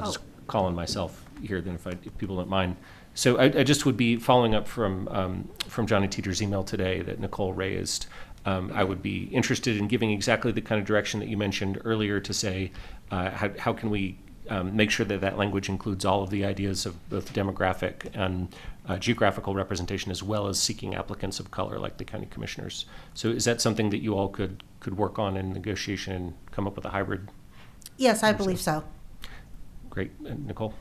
I'll just call on myself here then if people don't mind. So I just would be following up from Johnny Teeter's email today that Nicole raised. I would be interested in giving exactly the kind of direction that you mentioned earlier to say, how can we make sure that that language includes all of the ideas of both demographic and geographical representation, as well as seeking applicants of color like the county commissioners. So is that something that you all could work on in negotiation and come up with a hybrid? Yes, I believe so. Great. Nicole?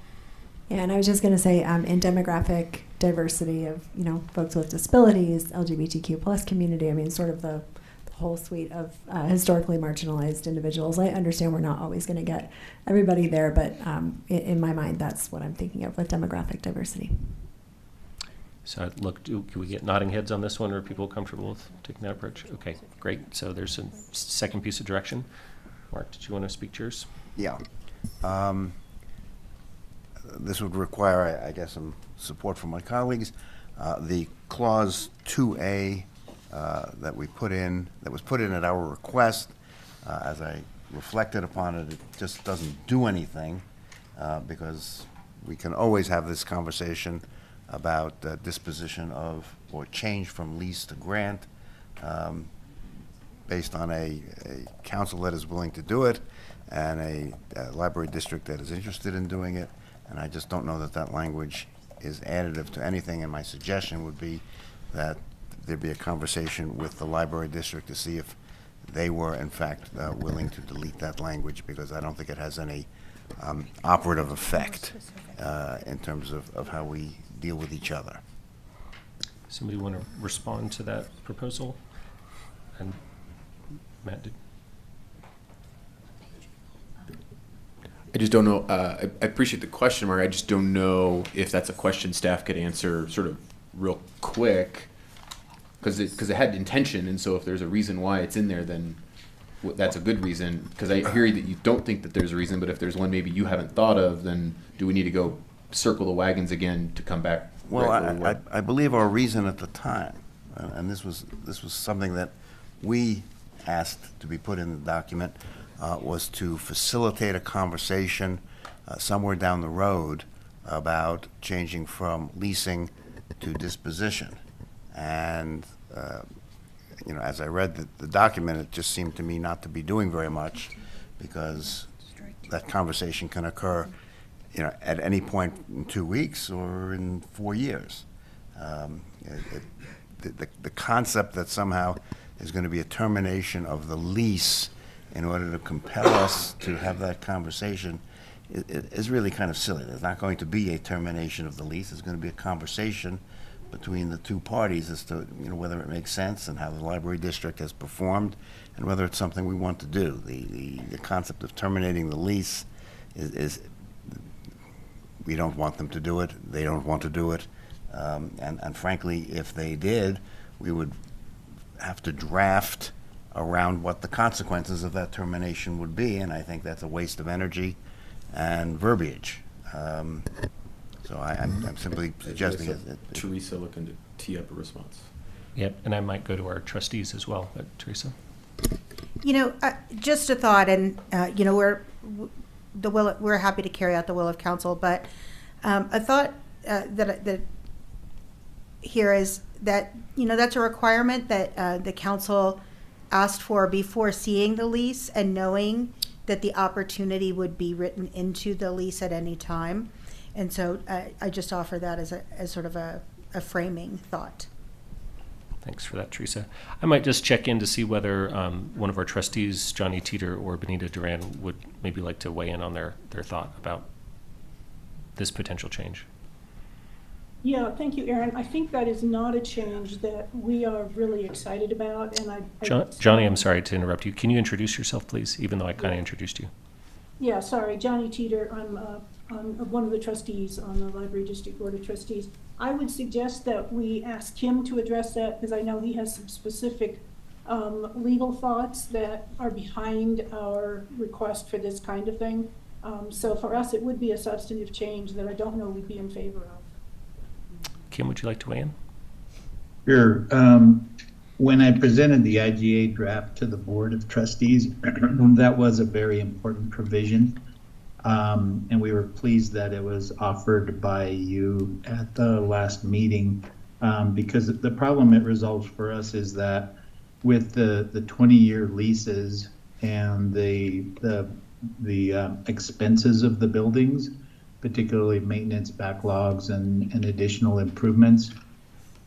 Yeah, and I was just going to say, in demographic diversity of, folks with disabilities, LGBTQ plus community, I mean, sort of the whole suite of historically marginalized individuals. I understand we're not always going to get everybody there, but in my mind, that's what I'm thinking of with demographic diversity. So look, can we get nodding heads on this one? Are people comfortable with taking that approach? Okay, great. So there's a second piece of direction. Mark, did you want to speak to yours? Yeah. This would require, I guess, some support from my colleagues. The clause 2A that was put in at our request, as I reflected upon it, it just doesn't do anything because we can always have this conversation about disposition of or change from lease to grant based on a council that is willing to do it and a library district that is interested in doing it. And I just don't know that that language is additive to anything, and my suggestion would be that there be a conversation with the library district to see if they were, in fact, willing to delete that language, because I don't think it has any operative effect in terms of how we deal with each other. Somebody want to respond to that proposal? And Matt did. I just don't know. I appreciate the question, Mark. I just don't know if that's a question staff could answer sort of real quick, because it had intention, and so if there's a reason why it's in there, then that's a good reason. Because I hear that you don't think that there's a reason, but if there's one maybe you haven't thought of, then do we need to go circle the wagons again to come back? Well, I believe our reason at the time, and this was something that we asked to be put in the document, was to facilitate a conversation somewhere down the road about changing from leasing to disposition. And as I read the document, it just seemed to me not to be doing very much, because that conversation can occur at any point in 2 weeks or in 4 years. The concept that somehow there's going to be a termination of the lease in order to compel us to have that conversation is really kind of silly. There's not going to be a termination of the lease. There's going to be a conversation between the two parties as to whether it makes sense and how the library district has performed and whether it's something we want to do. The concept of terminating the lease is we don't want them to do it. They don't want to do it. And frankly, if they did, we would have to draft around what the consequences of that termination would be, and I think that's a waste of energy and verbiage. So I'm simply suggesting that Teresa looking to tee up a response. Yep, and I might go to our trustees as well. But Teresa? Just a thought, and we're happy to carry out the will of council, but a thought that here is that that's a requirement that the council asked for before seeing the lease and knowing that the opportunity would be written into the lease at any time. And so I just offer that as sort of a framing thought. Thanks for that, Teresa. I might just check in to see whether one of our trustees, Johnny Teeter or Benita Duran, would maybe like to weigh in on their thought about this potential change. Yeah, thank you, Aaron. I think that is not a change that we are really excited about, and Johnny, I'm sorry to interrupt you. Can you introduce yourself, please, even though I kind of introduced you? Yeah, sorry, Johnny Teeter. I'm one of the trustees on the Library District Board of Trustees. I would suggest that we ask him to address that, because I know he has some specific legal thoughts that are behind our request for this kind of thing. So for us, it would be a substantive change that I don't know we'd be in favor of. Kim, would you like to weigh in? Sure. When I presented the IGA draft to the Board of Trustees, that was a very important provision. And we were pleased that it was offered by you at the last meeting, because the problem it resolves for us is that with the 20-year leases and the expenses of the buildings, particularly maintenance backlogs and additional improvements.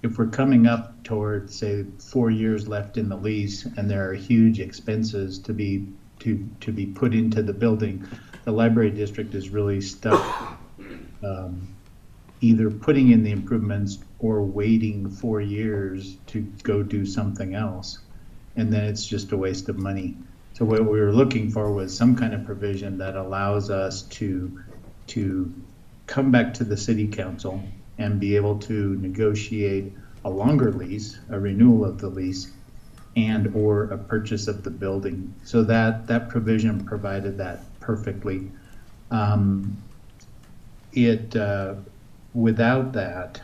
If we're coming up toward, say, 4 years left in the lease, and there are huge expenses to be put into the building, the library district is really stuck either putting in the improvements or waiting 4 years to go do something else. And then it's just a waste of money. So what we were looking for was some kind of provision that allows us to come back to the city council and be able to negotiate a longer lease, a renewal of the lease, and or a purchase of the building. So that provision provided that perfectly. Without that,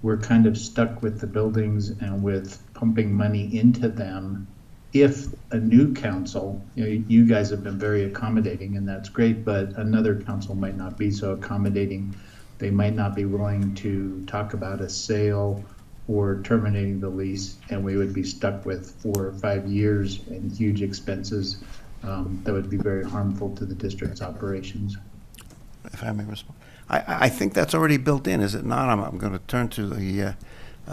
we're kind of stuck with the buildings and with pumping money into them. If a new council, you guys have been very accommodating, and that's great, but another council might not be so accommodating. They might not be willing to talk about a sale or terminating the lease, and we would be stuck with 4 or 5 years and huge expenses that would be very harmful to the district's operations. If I may respond. I think that's already built in, is it not? I'm going to turn to the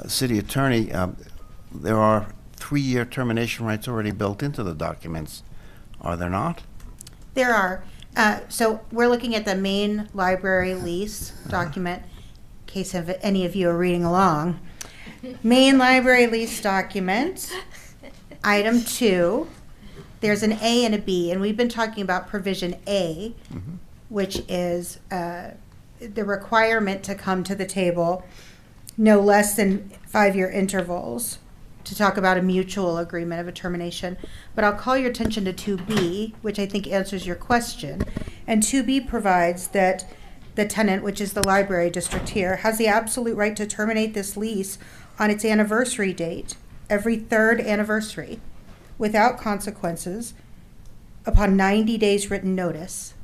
city attorney. There are 3-year termination rights already built into the documents, are there not? There are. So we're looking at the main library lease document, in case any of you are reading along. Main library lease document, item 2. There's an A and a B, and we've been talking about provision A, which is the requirement to come to the table no less than 5-year intervals to talk about a mutual agreement of a termination. But I'll call your attention to 2B, which I think answers your question. And 2B provides that the tenant, which is the library district here, has the absolute right to terminate this lease on its anniversary date, every 3rd anniversary, without consequences, upon 90 days written notice.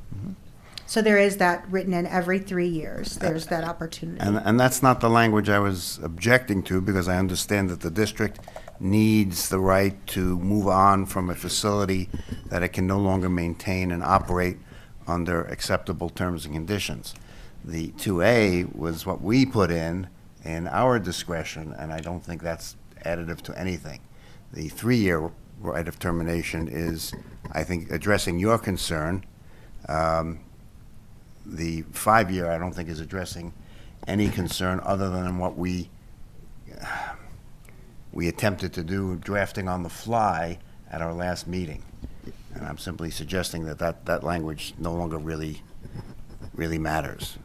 So there is that written in every 3 years. There's that opportunity. And that's not the language I was objecting to, because I understand that the district needs the right to move on from a facility that it can no longer maintain and operate under acceptable terms and conditions. The 2A was what we put in our discretion, and I don't think that's additive to anything. The 3-year right of termination is, I think, addressing your concern. The 5-year, I don't think, is addressing any concern other than what we attempted to do, drafting on the fly at our last meeting. And I'm simply suggesting that language no longer really matters.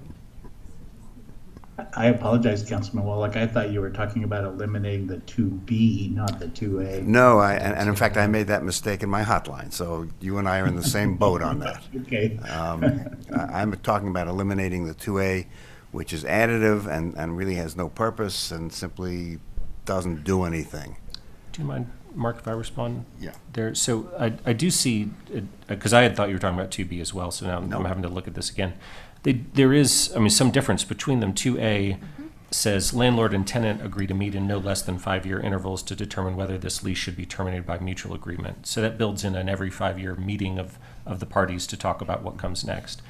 I apologize, Councilman Wallach. I thought you were talking about eliminating the 2B, not the 2A. No, and in fact, I made that mistake in my hotline, so you and I are in the same boat on that. Okay. I'm talking about eliminating the 2A, which is additive and really has no purpose and simply doesn't do anything. Do you mind, Mark, if I respond? Yeah. There. So I do see, because I had thought you were talking about 2B as well, so now I'm having to look at this again. There is, some difference between them. 2A says landlord and tenant agree to meet in no less than 5-year intervals to determine whether this lease should be terminated by mutual agreement. So that builds in an every 5-year meeting of the parties to talk about what comes next.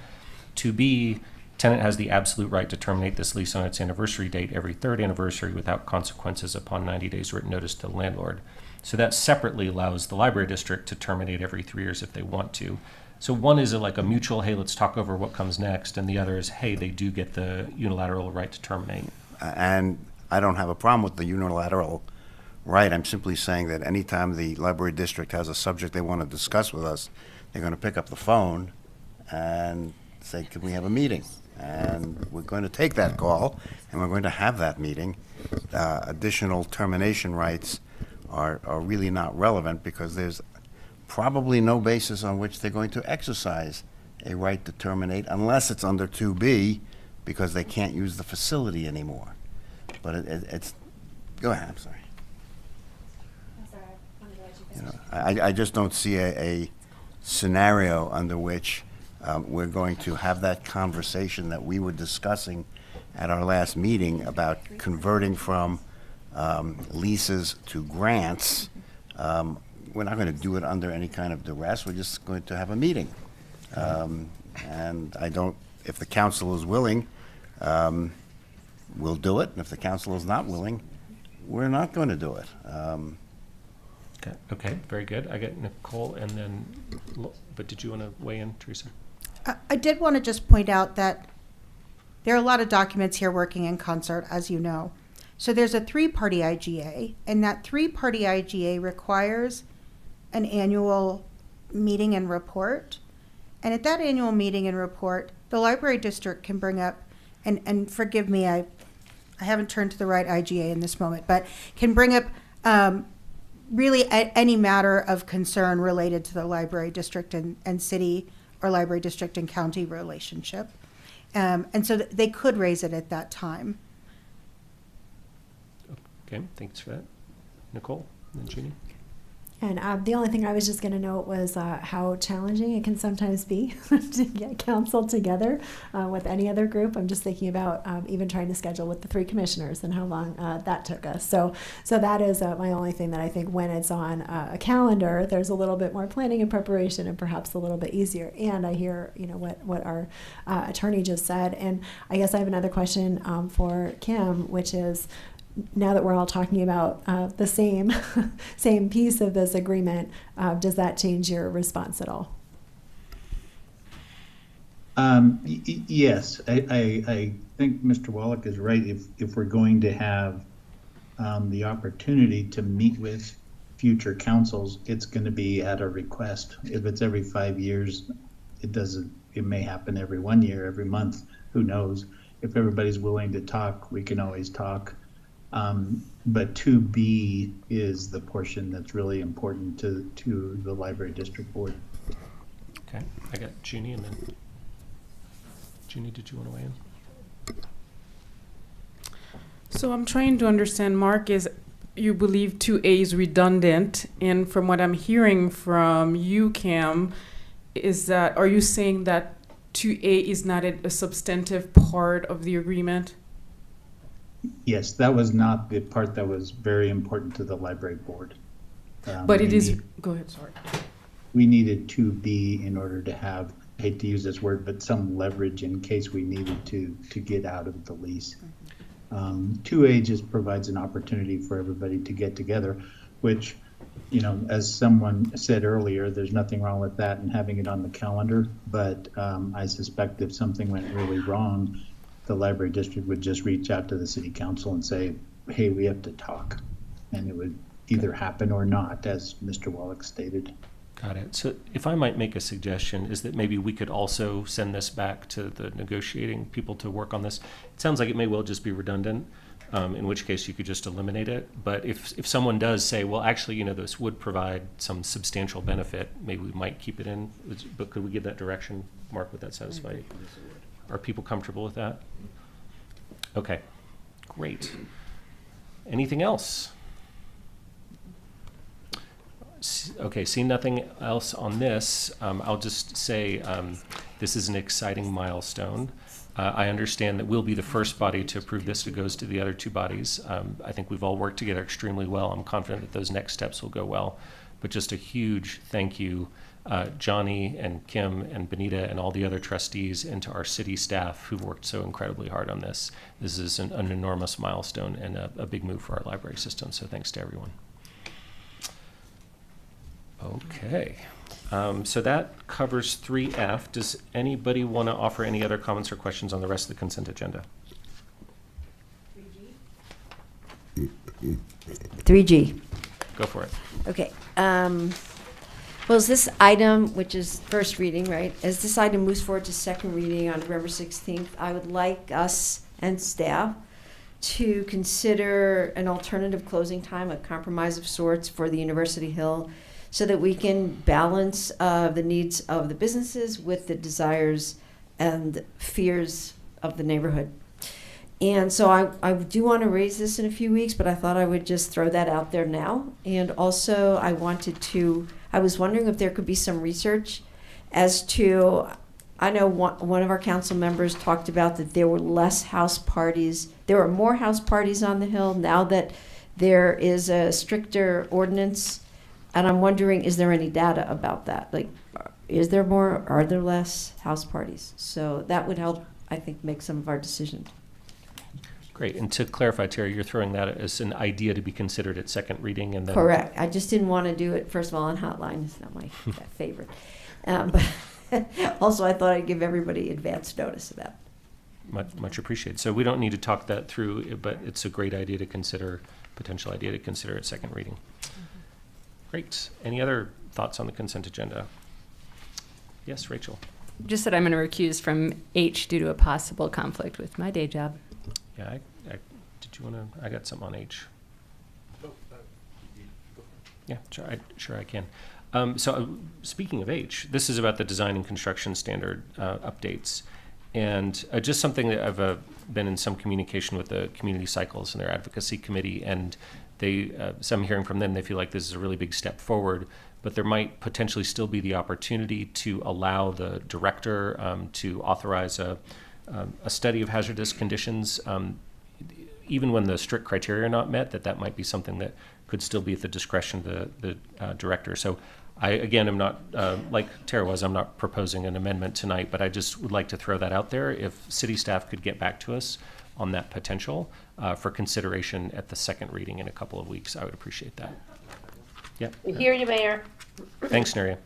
2B, tenant has the absolute right to terminate this lease on its anniversary date every 3rd anniversary without consequences upon 90 days written notice to the landlord. So that separately allows the library district to terminate every 3 years if they want to. So one is like a mutual, hey, let's talk over what comes next, and the other is, hey, they do get the unilateral right to terminate. And I don't have a problem with the unilateral right. I'm simply saying that anytime the library district has a subject they want to discuss with us, they're going to pick up the phone and say, can we have a meeting? And we're going to take that call, and we're going to have that meeting. Additional termination rights are really not relevant, because there's probably no basis on which they're going to exercise a right to terminate unless it's under 2B, because they can't use the facility anymore. But it's, go ahead, I'm sorry. I just don't see a scenario under which we're going to have that conversation that we were discussing at our last meeting about converting from leases to grants. We're not going to do it under any kind of duress. We're just going to have a meeting. And I don't, if the council is willing, we'll do it. And if the council is not willing, we're not going to do it. Okay, very good. I get Nicole and then, but did you want to weigh in, Teresa? I did want to just point out that there are a lot of documents here working in concert, as you know. So there's a three-party IGA, and that three-party IGA requires an annual meeting and report. And at that annual meeting and report, the library district can bring up, and forgive me, I haven't turned to the right IGA in this moment, but can bring up really any matter of concern related to the library district and city or library district and county relationship. And so they could raise it at that time. Okay, thanks for that. Nicole and then Jeannie. And the only thing I was just going to note was how challenging it can sometimes be to get council together with any other group. I'm just thinking about even trying to schedule with the three commissioners and how long that took us. So that is my only thing that I think when it's on a calendar, there's a little bit more planning and preparation and perhaps a little bit easier. And I hear what our attorney just said. And I guess I have another question for Kim, which is, now that we're all talking about the same piece of this agreement, does that change your response at all? Yes, I think Mr. Wallach is right. If we're going to have the opportunity to meet with future councils, it's going to be at a request. If it's every 5 years, it may happen every 1 year, every month, who knows? If everybody's willing to talk, we can always talk. But 2B is the portion that's really important to the library district board. Okay, I got Jeannie and then Jeannie, did you want to weigh in? So I'm trying to understand, Mark, is you believe 2A is redundant, and from what I'm hearing from you, Cam, is that, are you saying that 2A is not a substantive part of the agreement? Yes, that was not the part that was very important to the library board. But it is, go ahead, sorry. We needed 2B in order to have, I hate to use this word, but some leverage in case we needed to get out of the lease. 2A just provides an opportunity for everybody to get together, which, as someone said earlier, there's nothing wrong with that and having it on the calendar. But I suspect if something went really wrong, the library district would just reach out to the city council and say, hey, we have to talk. And it would either happen or not, as Mr. Wallach stated. Got it. So if I might make a suggestion, is that maybe we could also send this back to the negotiating people to work on this. It sounds like it may well just be redundant, in which case you could just eliminate it. But if someone does say, well, actually, this would provide some substantial benefit, maybe we might keep it in. But could we give that direction? Mark, would that satisfy you? Are people comfortable with that? Okay, great. Anything else? Okay, seeing nothing else on this, I'll just say this is an exciting milestone. I understand that we'll be the first body to approve this. It goes to the other two bodies. I think we've all worked together extremely well. I'm confident that those next steps will go well. But just a huge thank you, Johnny and Kim and Benita and all the other trustees, and to our city staff who've worked so incredibly hard on this. This is an enormous milestone and a big move for our library system. So thanks to everyone. Okay, so that covers 3F. Does anybody want to offer any other comments or questions on the rest of the consent agenda? 3G. Go for it. Okay. Well, as this item, which is first reading, right? As this item moves forward to second reading on November 16th, I would like us and staff to consider an alternative closing time, a compromise of sorts for the University Hill, so that we can balance the needs of the businesses with the desires and fears of the neighborhood. And so I do want to raise this in a few weeks, but I thought I would just throw that out there now. And also I was wondering if there could be some research as to, I know one of our council members talked about that there were less house parties. There are more house parties on the Hill now that there is a stricter ordinance. And I'm wondering, is there any data about that? Like, is there more, are there less house parties? So that would help, I think, make some of our decisions. Great. And to clarify, Terry, you're throwing that as an idea to be considered at second reading, and then Correct. I just didn't want to do it, first of all, on Hotline. It's not my favorite. But also, I thought I'd give everybody advance notice of that. much appreciated. So we don't need to talk that through, but it's a great idea to consider, potential idea to consider at second reading. Great. Any other thoughts on the consent agenda? Yes, Rachel. Just that I'm going to recuse from H due to a possible conflict with my day job. Yeah, did you want to? I got something on H. Yeah, sure I can. Speaking of H, this is about the design and construction standard updates, and just something that I've been in some communication with the community cycles and their advocacy committee, and they, some hearing from them, they feel like this is a really big step forward, but there might potentially still be the opportunity to allow the director to authorize a study of hazardous conditions, even when the strict criteria are not met, that might be something that could still be at the discretion of the director. So I, again, am not, like Tara was, I'm not proposing an amendment tonight, but I just would like to throw that out there. If city staff could get back to us on that potential for consideration at the second reading in a couple of weeks, I would appreciate that. Yep. We hear you, Mayor. Thanks, Neria.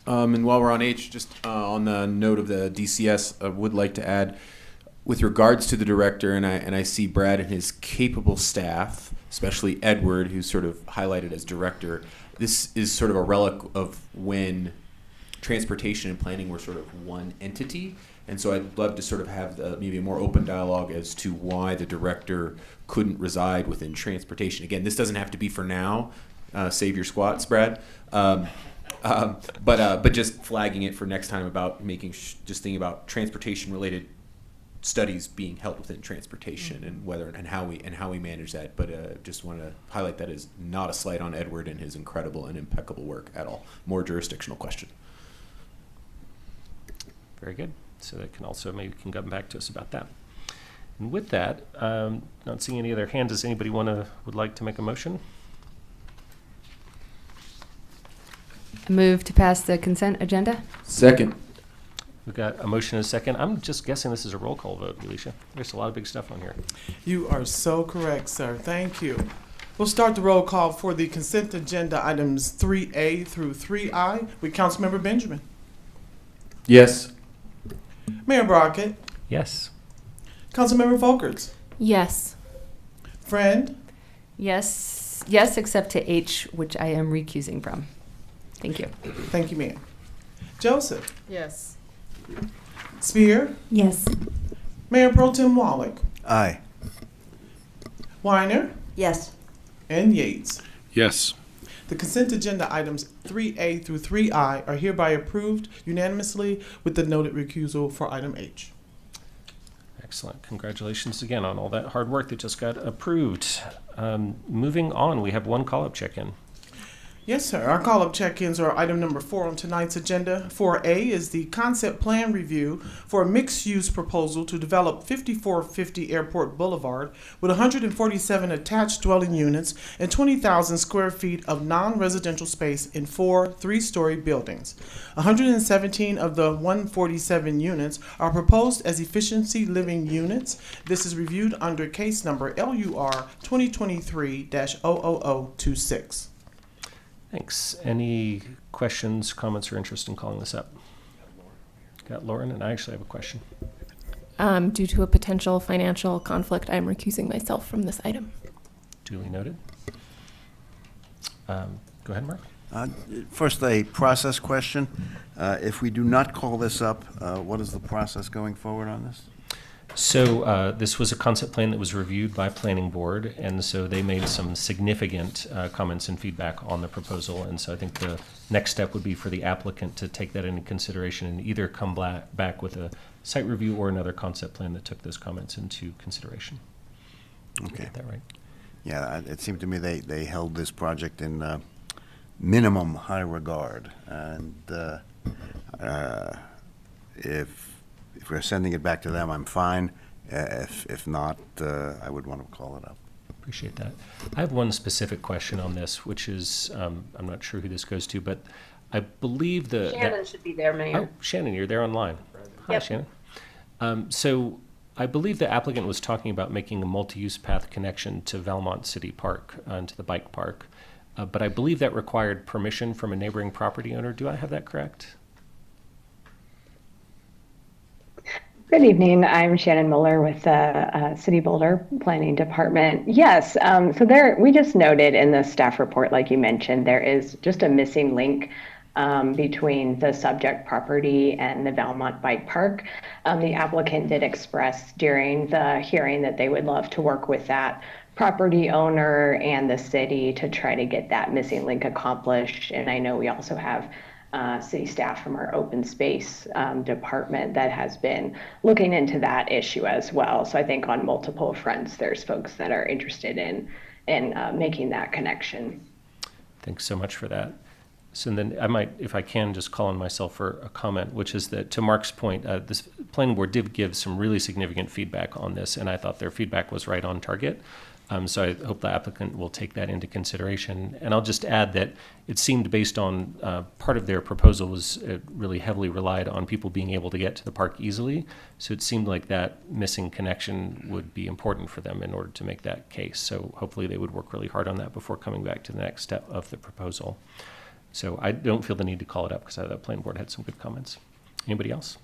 And while we're on H, just on the note of the DCS, I would like to add, with regards to the director, and I see Brad and his capable staff, especially Edward, who's sort of highlighted as director, this is sort of a relic of when transportation and planning were sort of one entity. And so I'd love to sort of have maybe a more open dialogue as to why the director couldn't reside within transportation. Again, this doesn't have to be for now. Save your squats, Brad. But just flagging it for next time about just thinking about transportation related studies being held within transportation and whether and how we manage that. But just want to highlight that as not a slight on Edward and his incredible and impeccable work at all. More jurisdictional question. Very good. So that can also maybe can come back to us about that. And with that, not seeing any other hands, does anybody would like to make a motion? Move to pass the consent agenda. Second. We've got a motion and a second. I'm just guessing this is a roll call vote, Alicia. There's a lot of big stuff on here. You are so correct, sir. Thank you. We'll start the roll call for the consent agenda items 3A through 3I with Councilmember Benjamin. Yes. Mayor Brockett. Yes. Councilmember Folkerts. Yes. Friend. Yes. Yes, except to H, which I am recusing from. Thank you. Thank you, Mayor. Joseph. Yes. Spear. Yes. Mayor Pro Tem Wallach. Aye. Weiner. Yes. And Yates. Yes. The consent agenda items 3A through 3I are hereby approved unanimously with the noted recusal for item H. Excellent. Congratulations again on all that hard work that just got approved. Moving on, we have one call-up check-in. Yes, sir. Our call-up check-ins are item number 4 on tonight's agenda. 4A is the concept plan review for a mixed-use proposal to develop 5450 Airport Boulevard with 147 attached dwelling units and 20,000 square feet of non-residential space in 4 three-story buildings. 117 of the 147 units are proposed as efficiency living units. This is reviewed under case number LUR 2023-00026. Thanks. Any questions, comments, or interest in calling this up? Got Lauren, and I actually have a question. Due to a potential financial conflict, I'm recusing myself from this item. Duly noted. Go ahead, Mark. First, a process question. If we do not call this up, what is the process going forward on this? So this was a concept plan that was reviewed by Planning Board, and so they made some significant comments and feedback on the proposal. And so I think the next step would be for the applicant to take that into consideration and either come back with a site review or another concept plan that took those comments into consideration. Okay. Get that right? Yeah, it seemed to me they held this project in minimum high regard, and if we're sending it back to them, I'm fine. If not, I would want to call it up. Appreciate that. I have one specific question on this, which is, I'm not sure who this goes to, but I believe Shannon should be there, Mayor. Oh, Shannon, you're there online. Hi, Yep. Shannon. So I believe the applicant was talking about making a multi-use path connection to Valmont City Park, to the bike park. But I believe that required permission from a neighboring property owner. Do I have that correct? Good evening. I'm Shannon Muller with the City Boulder Planning Department. Yes, so we just noted in the staff report, like you mentioned, there is just a missing link between the subject property and the Valmont Bike Park. The applicant did express during the hearing that they would love to work with that property owner and the city to try to get that missing link accomplished. And I know we also have city staff from our open space department that has been looking into that issue as well. So I think on multiple fronts, there's folks that are interested in making that connection. Thanks so much for that. So then I might, if I can, just call on myself for a comment, which is that to Mark's point, this planning board did give some really significant feedback on this, and I thought their feedback was right on target. So I hope the applicant will take that into consideration. And I'll just add that it seemed based on part of their proposal was really heavily relied on people being able to get to the park easily. So it seemed like that missing connection would be important for them in order to make that case. So hopefully they would work really hard on that before coming back to the next step of the proposal. So I don't feel the need to call it up because the planning board had some good comments. Anybody else?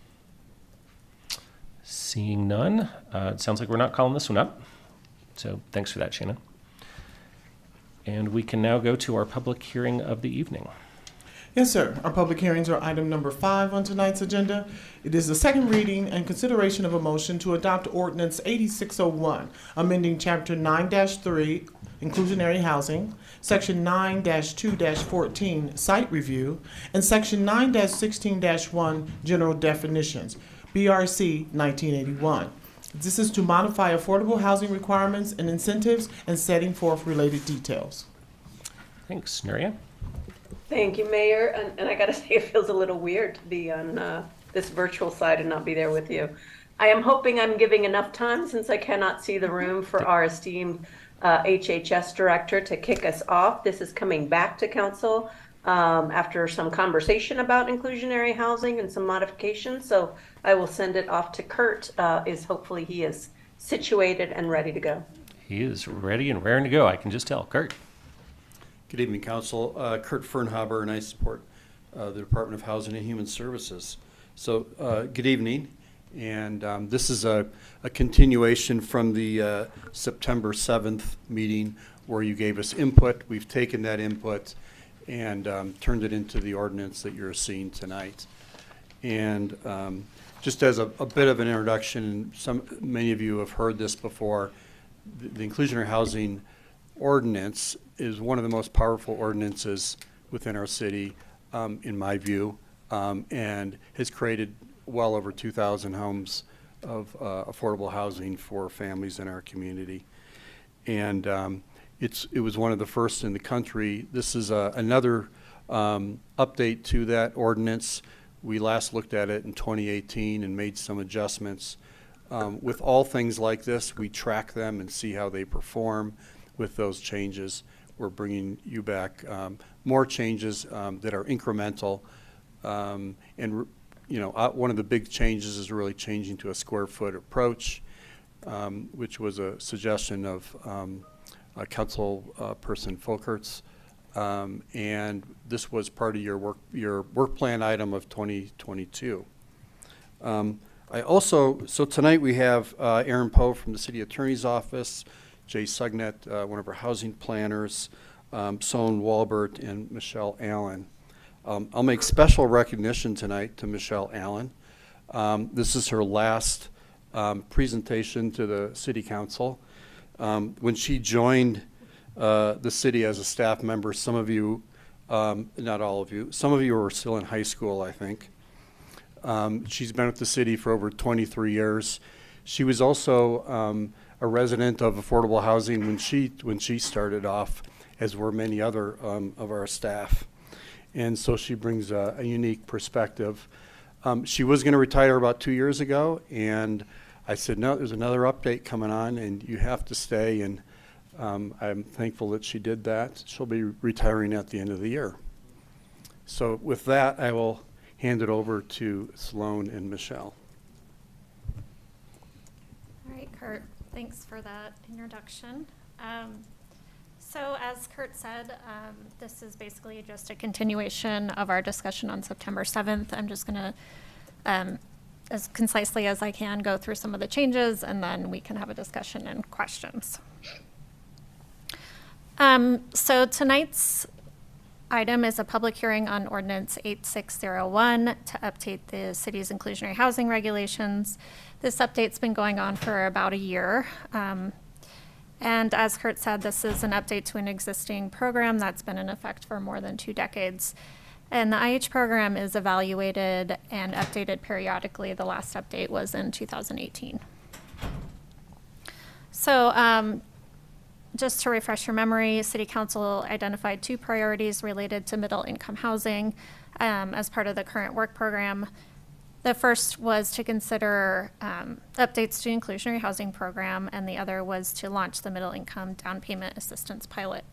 Seeing none, it sounds like we're not calling this one up. So thanks for that, Shannon. And we can now go to our public hearing of the evening. Yes, sir. Our public hearings are item number 5 on tonight's agenda. It is the second reading and consideration of a motion to adopt Ordinance 8601, amending Chapter 9-3, Inclusionary Housing, Section 9-2-14, Site Review, and Section 9-16-1, General Definitions, BRC 1981. This is to modify affordable housing requirements and incentives and setting forth related details. Thanks. Nuria? Thank you, Mayor. And I got to say, it feels a little weird to be on this virtual side and not be there with you. I am hoping I'm giving enough time, since I cannot see the room, for our esteemed HHS director to kick us off. This is coming back to council after some conversation about inclusionary housing and some modifications. So I will send it off to Kurt. Hopefully he is situated and ready to go. He is ready and raring to go. I can just tell. Kurt. Good evening, Council. Kurt Fernhaber, and I support the Department of Housing and Human Services. So good evening. And this is a continuation from the September 7th meeting where you gave us input. We've taken that input and turned it into the ordinance that you're seeing tonight. And just as a bit of an introduction, many of you have heard this before, the inclusionary housing ordinance is one of the most powerful ordinances within our city, in my view, and has created well over 2,000 homes of affordable housing for families in our community. And it was one of the first in the country. This is another update to that ordinance. We last looked at it in 2018 and made some adjustments. With all things like this, we track them and see how they perform. With those changes, we're bringing you back more changes that are incremental. And one of the big changes is really changing to a square foot approach, which was a suggestion of Councilperson Folkerts. And this was part of your work plan item of 2022. So tonight we have Aaron Poe from the City Attorney's Office, Jay Sugnet, one of our housing planners, Sohn Walbert, and Michelle Allen. I'll make special recognition tonight to Michelle Allen. This is her last presentation to the City Council. When she joined the city as a staff member, some of you, not all of you, some of you were still in high school, I think. She's been with the city for over 23 years. She was also a resident of affordable housing when she started off, as were many other of our staff. And so she brings a unique perspective. She was going to retire about 2 years ago, and I said, no, there's another update coming on, and you have to stay. And I'm thankful that she did that. She'll be retiring at the end of the year. So with that, I will hand it over to Sloan and Michelle. All right, Kurt, thanks for that introduction. So as Kurt said, this is basically just a continuation of our discussion on September 7th. I'm just going to, as concisely as I can, go through some of the changes, and then we can have a discussion and questions. So tonight's item is a public hearing on Ordinance 8601 to update the city's inclusionary housing regulations. This update's been going on for about a year. And as Kurt said, this is an update to an existing program that's been in effect for more than 2 decades. And the IH program is evaluated and updated periodically. The last update was in 2018. So just to refresh your memory, City Council identified 2 priorities related to middle income housing as part of the current work program. The first was to consider updates to the inclusionary housing program, and the other was to launch the middle income down payment assistance pilot.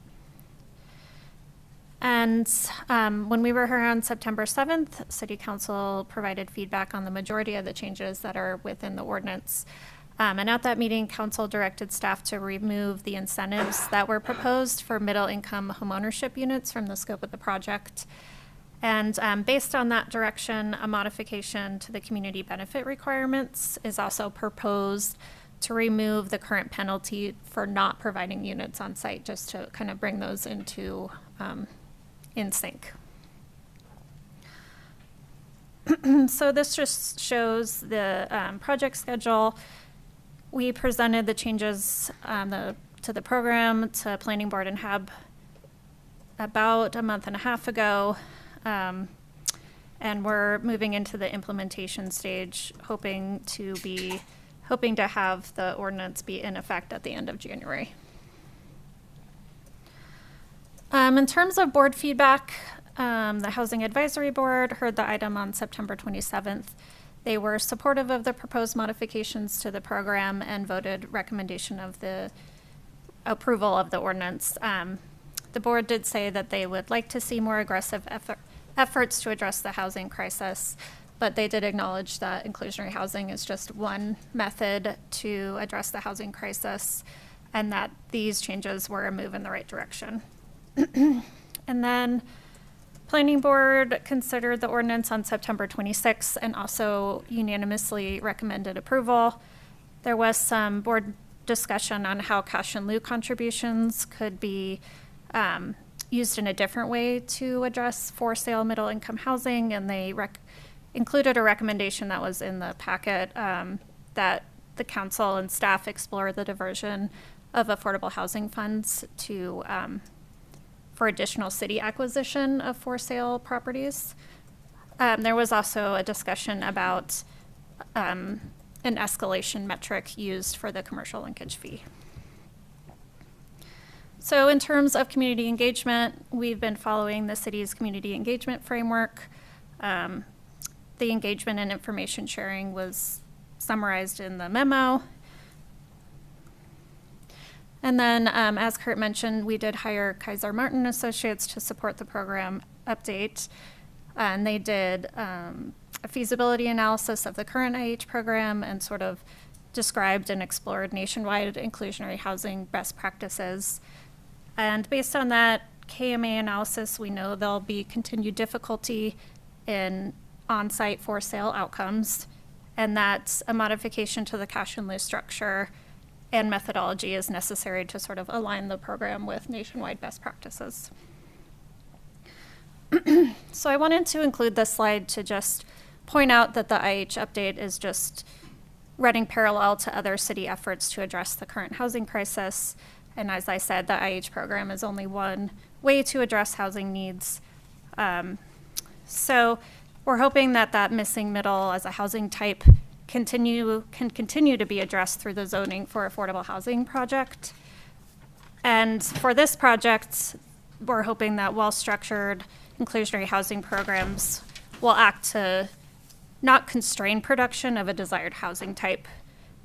And when we were here on September 7th, City Council provided feedback on the majority of the changes that are within the ordinance. And at that meeting, Council directed staff to remove the incentives that were proposed for middle income homeownership units from the scope of the project. And based on that direction, a modification to the community benefit requirements is also proposed to remove the current penalty for not providing units on site, just to kind of bring those into in sync. So this just shows the project schedule. We presented the changes to the program to Planning Board and HAB about a month and a half ago. And we're moving into the implementation stage, hoping to have the ordinance be in effect at the end of January. In terms of board feedback, the Housing Advisory Board heard the item on September 27th. They were supportive of the proposed modifications to the program and voted recommendation of the approval of the ordinance. The board did say that they would like to see more aggressive efforts to address the housing crisis, but they did acknowledge that inclusionary housing is just one method to address the housing crisis, and that these changes were a move in the right direction. And then Planning Board considered the ordinance on September 26th and also unanimously recommended approval. There was some board discussion on how cash in lieu contributions could be used in a different way to address for sale middle income housing, and they included a recommendation that was in the packet that the council and staff explore the diversion of affordable housing funds to for additional city acquisition of for sale properties. There was also a discussion about an escalation metric used for the commercial linkage fee. So in terms of community engagement, we've been following the city's community engagement framework. The engagement and information sharing was summarized in the memo. And then, as Kurt mentioned, we did hire Kaiser Martin Associates to support the program update. And they did a feasibility analysis of the current IH program and sort of described and explored nationwide inclusionary housing best practices. And based on that KMA analysis, we know there'll be continued difficulty in on-site for sale outcomes, and that a modification to the cash in lieu structure and methodology is necessary to sort of align the program with nationwide best practices. So I wanted to include this slide to just point out that the IH update is just running parallel to other city efforts to address the current housing crisis. And as I said, the IH program is only one way to address housing needs. So we're hoping that that missing middle as a housing type can continue to be addressed through the zoning for affordable housing project. And for this project, we're hoping that well-structured inclusionary housing programs will act to not constrain production of a desired housing type.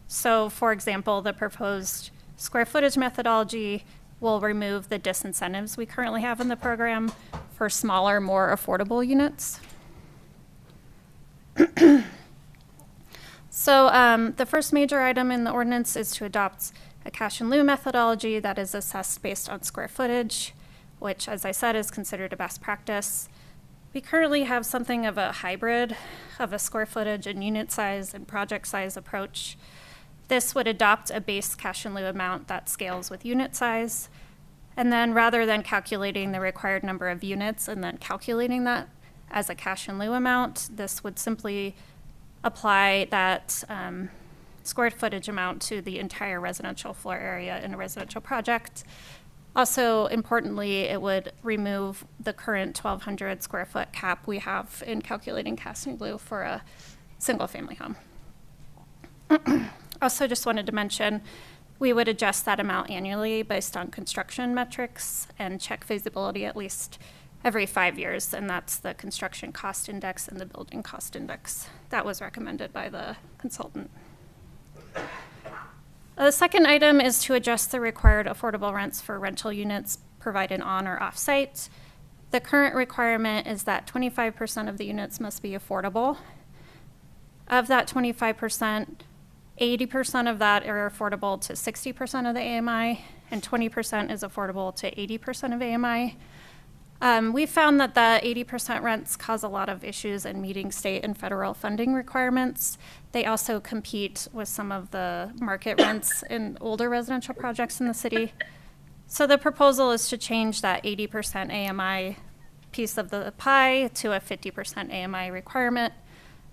So for example, the proposed square footage methodology will remove the disincentives we currently have in the program for smaller, more affordable units. So the first major item in the ordinance is to adopt a cash in lieu methodology that is assessed based on square footage, which, as I said, is considered a best practice. We currently have something of a hybrid of a square footage and unit size and project size approach. This would adopt a base cash in lieu amount that scales with unit size. And then rather than calculating the required number of units and then calculating that as a cash in lieu amount, this would simply apply that square footage amount to the entire residential floor area in a residential project. Also, importantly, it would remove the current 1,200 square foot cap we have in calculating cash in lieu for a single family home. Also, just wanted to mention, we would adjust that amount annually based on construction metrics and check feasibility at least every 5 years, and that's the construction cost index and the building cost index. That was recommended by the consultant. The second item is to adjust the required affordable rents for rental units provided on or off-site. The current requirement is that 25% of the units must be affordable. Of that 25%, 80% of that are affordable to 60% of the AMI, and 20% is affordable to 80% of AMI. We found that the 80% rents cause a lot of issues in meeting state and federal funding requirements. They also compete with some of the market rents in older residential projects in the city. So the proposal is to change that 80% AMI piece of the pie to a 50% AMI requirement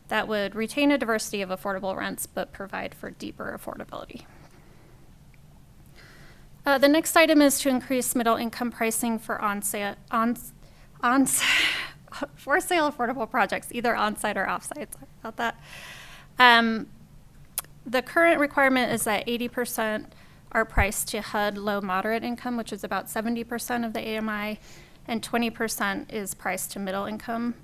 that would retain a diversity of affordable rents but provide for deeper affordability. The next item is to increase middle income pricing for for sale affordable projects, either on-site or off-site. Sorry about that. The current requirement is that 80% are priced to HUD low moderate income, which is about 70% of the AMI, and 20% is priced to middle income.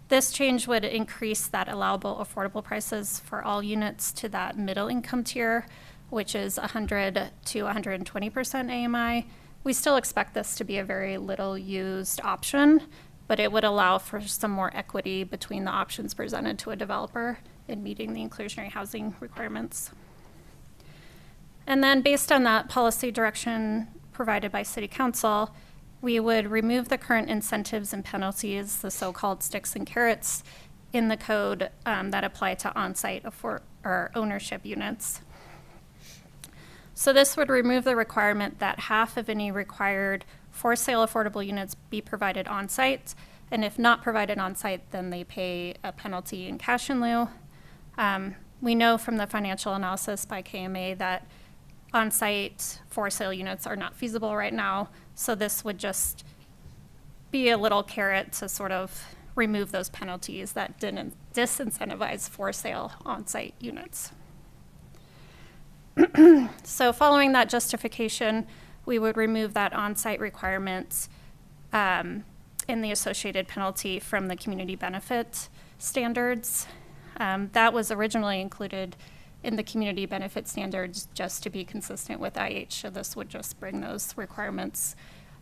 This change would increase that allowable affordable prices for all units to that middle income tier, which is 100 to 120% AMI. We still expect this to be a very little used option, but it would allow for some more equity between the options presented to a developer in meeting the inclusionary housing requirements. And then based on that policy direction provided by City Council, we would remove the current incentives and penalties, the so-called sticks and carrots, in the code that apply to on-site or ownership units. So this would remove the requirement that half of any required for sale affordable units be provided on-site, and if not provided on-site, then they pay a penalty in cash in lieu. We know from the financial analysis by KMA that on-site for sale units are not feasible right now, so this would just be a little carrot to sort of remove those penalties that didn't disincentivize for sale on-site units. So following that justification, we would remove that on-site requirement and the associated penalty from the community benefit standards. That was originally included in the community benefit standards just to be consistent with IH, so this would just bring those requirements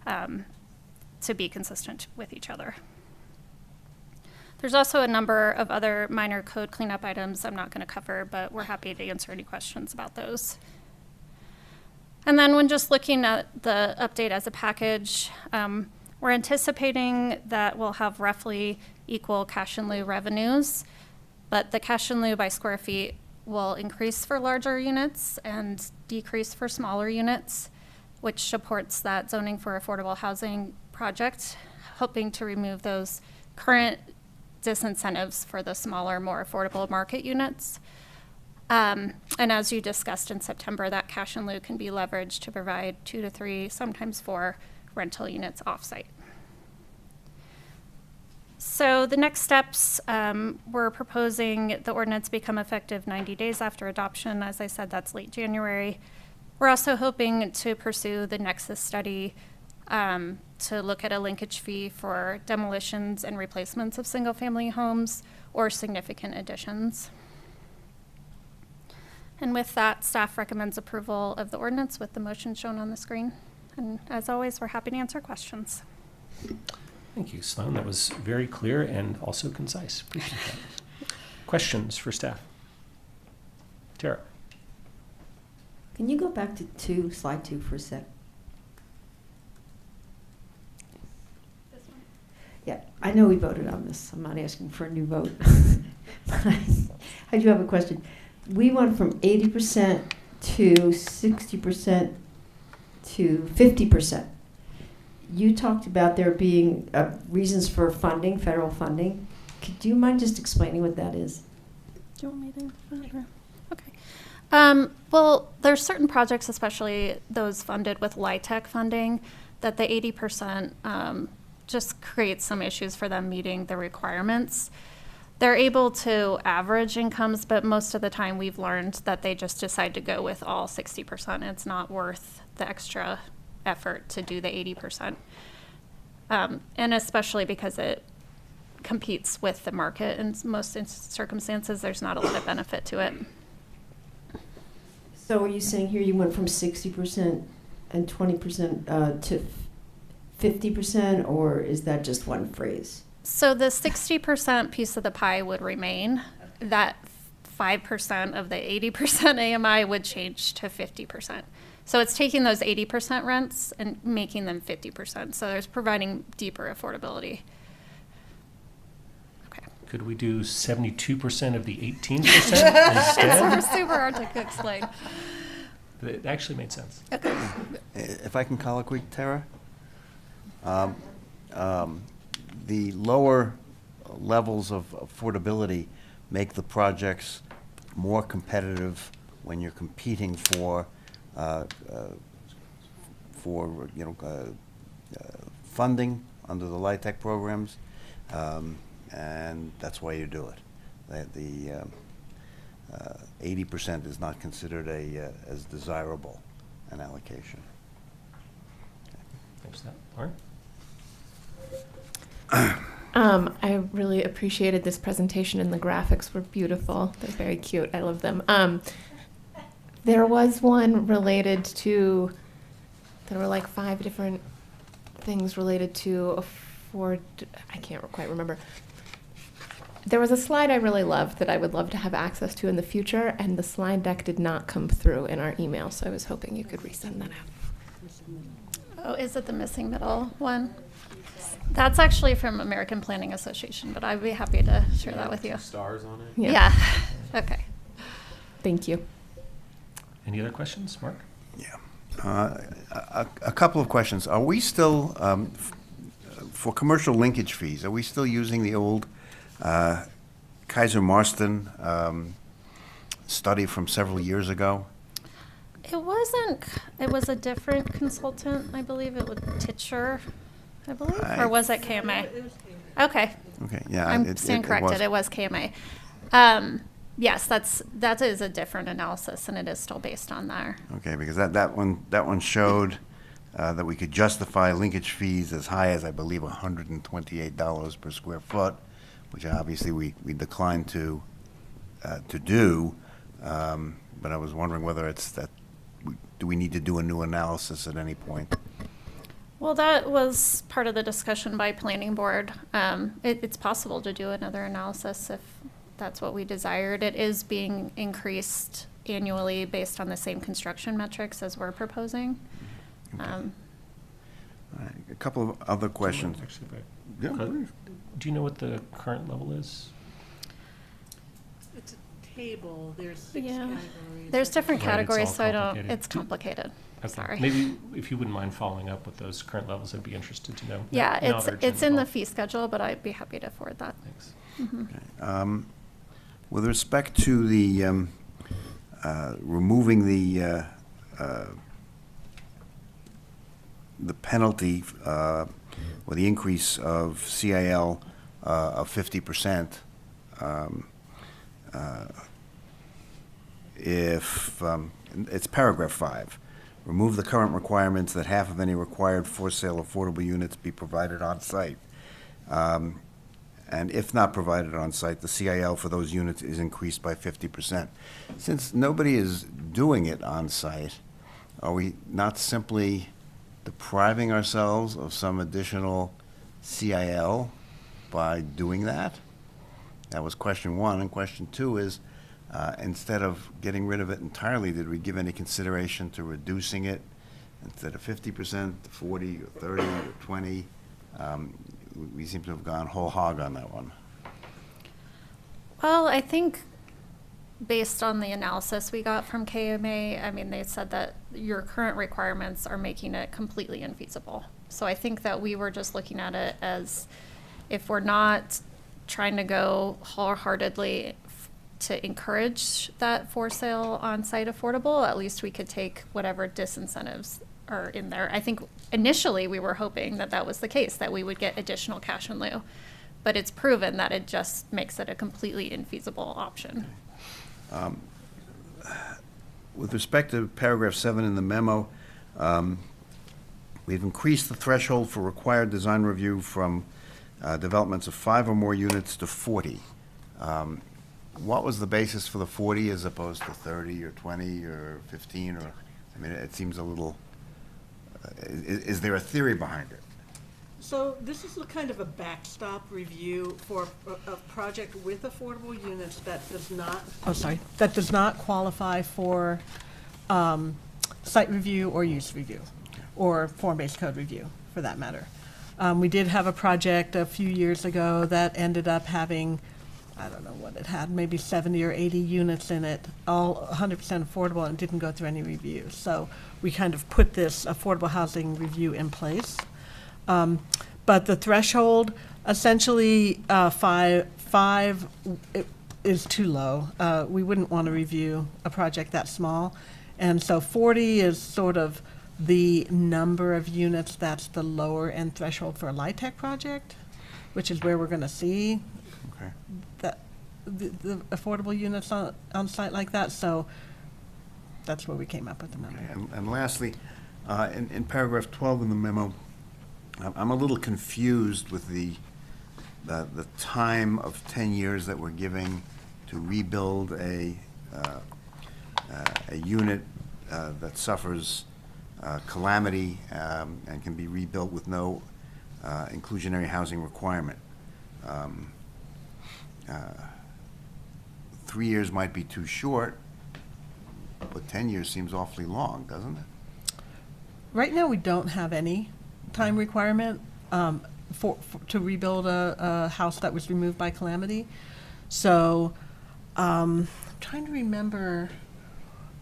to be consistent with each other. There's also a number of other minor code cleanup items I'm not going to cover, but we're happy to answer any questions about those. And then when just looking at the update as a package, we're anticipating that we'll have roughly equal cash in lieu revenues, but the cash in lieu by square feet will increase for larger units and decrease for smaller units, which supports that zoning for affordable housing project, hoping to remove those current disincentives for the smaller, more affordable market units. And as you discussed in September, that cash in lieu can be leveraged to provide 2 to 3, sometimes 4 rental units offsite. So the next steps, we're proposing the ordinance become effective 90 days after adoption. As I said, that's late January. We're also hoping to pursue the Nexus study to look at a linkage fee for demolitions and replacements of single-family homes or significant additions. And with that, staff recommends approval of the ordinance with the motion shown on the screen. And as always, we're happy to answer questions. Thank you, Sloan. That was very clear and also concise. Appreciate that. Questions for staff? Tara? Can you go back to slide 2 for a sec? Yeah, I know we voted on this. I'm not asking for a new vote. I do have a question. We went from 80% to 60% to 50%. You talked about there being reasons for funding, federal funding. Do you mind just explaining what that is? Do you want me to? Okay. Well, there's certain projects, especially those funded with LIHTC funding, that the 80% just creates some issues for them meeting the requirements. They're able to average incomes, but most of the time we've learned that they just decide to go with all 60%. It's not worth the extra effort to do the 80%. And especially because it competes with the market in most circumstances, there's not a lot of benefit to it. So are you saying here you went from 60% and 20% to 50%, or is that just one phrase? So the 60% piece of the pie would remain. That 5% of the 80% AMI would change to 50%. So it's taking those 80% rents and making them 50%. So there's providing deeper affordability. Okay. Could we do 72% of the 18% instead? It's super hard to explain. It actually made sense. Okay. If I can colloquy, Tara? The lower levels of affordability make the projects more competitive when you're competing for funding under the LIHTC programs, and that's why you do it. The 80% is not considered as desirable an allocation. Thanks for that. Lauren? I really appreciated this presentation, and the graphics were beautiful. They're very cute. I love them. There was one related to, there were like 5 different things related to I can't quite remember. There was a slide I really loved that I would love to have access to in the future, and the slide deck did not come through in our email, so I was hoping you could resend that out. Oh, is it the missing middle one? That's actually from American Planning Association, but I'd be happy to share that with you. Stars on it? Yeah. Okay. Thank you. Any other questions, Mark? Yeah. A couple of questions. Are we still, for commercial linkage fees, are we still using the old Kaiser Marston study from several years ago? It wasn't. It was a different consultant, I believe. It was Titcher, I believe, or was it KMA? Okay. Okay. Yeah. I'm stand corrected. It was KMA. Yes, that is a different analysis, and it is still based on there. Okay, because that one showed that we could justify linkage fees as high as, I believe, $128 per square foot, which obviously we declined to do. But I was wondering whether it's that. Do we need to do a new analysis at any point? Well, that was part of the discussion by planning board. It's possible to do another analysis if that's what we desired. It is being increased annually based on the same construction metrics as we're proposing. Okay. All right. A couple of other questions. Do you know what the current level is? It's a table. There's 6 Yeah. categories. There's different Right, categories, it's so all I don't. complicated. It's complicated. Okay. Sorry. Maybe if you wouldn't mind following up with those current levels, I'd be interested to know. Yeah, Not urgent it's at in all. the fee schedule, but I'd be happy to forward that. Thanks. Mm-hmm. With respect to the removing the penalty or the increase of CIL of 50%, if it's paragraph 5, remove the current requirements that half of any required for sale affordable units be provided on site. And if not provided on site, the CIL for those units is increased by 50%. Since nobody is doing it on site, are we not simply depriving ourselves of some additional CIL by doing that? That was question one. And question two is, instead of getting rid of it entirely, did we give any consideration to reducing it instead of 50% to 40 or 30 or 20? We seem to have gone whole hog on that one. Well, I think based on the analysis we got from KMA, I mean, they said that your current requirements are making it completely infeasible. So I think that we were just looking at it as, if we're not trying to go wholeheartedly to encourage that for sale on-site affordable, at least we could take whatever disincentives are in there. I think initially we were hoping that that was the case, that we would get additional cash in lieu, but it's proven that it just makes it a completely infeasible option. With respect to paragraph 7 in the memo, we've increased the threshold for required design review from developments of 5 or more units to 40. What was the basis for the 40 as opposed to 30 or 20 or 15? Or, I mean, it seems a little, is there a theory behind it? So this is a kind of a backstop review for a project with affordable units that does not, that does not qualify for site review or use review, or form-based code review, for that matter. We did have a project a few years ago that ended up having, I don't know what it had, maybe 70 or 80 units in it, all 100% affordable, and didn't go through any review. So we kind of put this affordable housing review in place. But the threshold, essentially, five is too low. We wouldn't want to review a project that small. And so 40 is sort of the number of units that's the lower end threshold for a LIHTC project, which is where we're going to see that the affordable units on site like that. So that's where we came up with the number. Okay. And lastly, in paragraph 12 in the memo, I'm a little confused with the time of 10 years that we're giving to rebuild a unit that suffers calamity and can be rebuilt with no inclusionary housing requirement. 3 years might be too short, but 10 years seems awfully long, doesn't it? right now we don't have any time requirement to rebuild a house that was removed by calamity. So I'm trying to remember,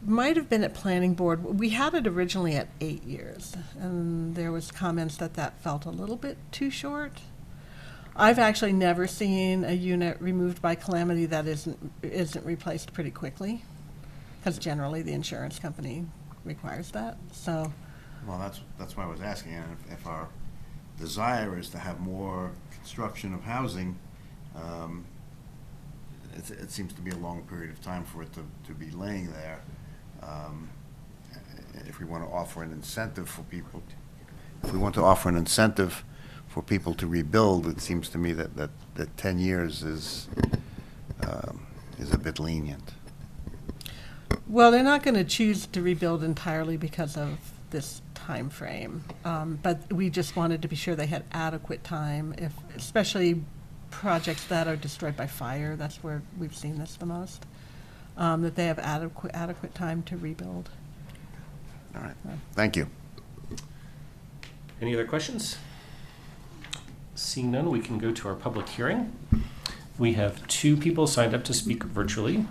might have been at planning board. We had it originally at 8 years, and there was comments that that felt a little bit too short. I've actually never seen a unit removed by calamity that isn't replaced pretty quickly, because generally the insurance company requires that. So, well, that's why I was asking. And if our desire is to have more construction of housing, it seems to be a long period of time for it to be laying there. If we want to offer an incentive for people, for people to rebuild, it seems to me that 10 years is a bit lenient. Well, they're not going to choose to rebuild entirely because of this time frame, but we just wanted to be sure they had adequate time, especially projects that are destroyed by fire. That's where we've seen this the most. That they have adequate time to rebuild. All right. Thank you. Any other questions? Seeing none, we can go to our public hearing. We have 2 people signed up to speak virtually.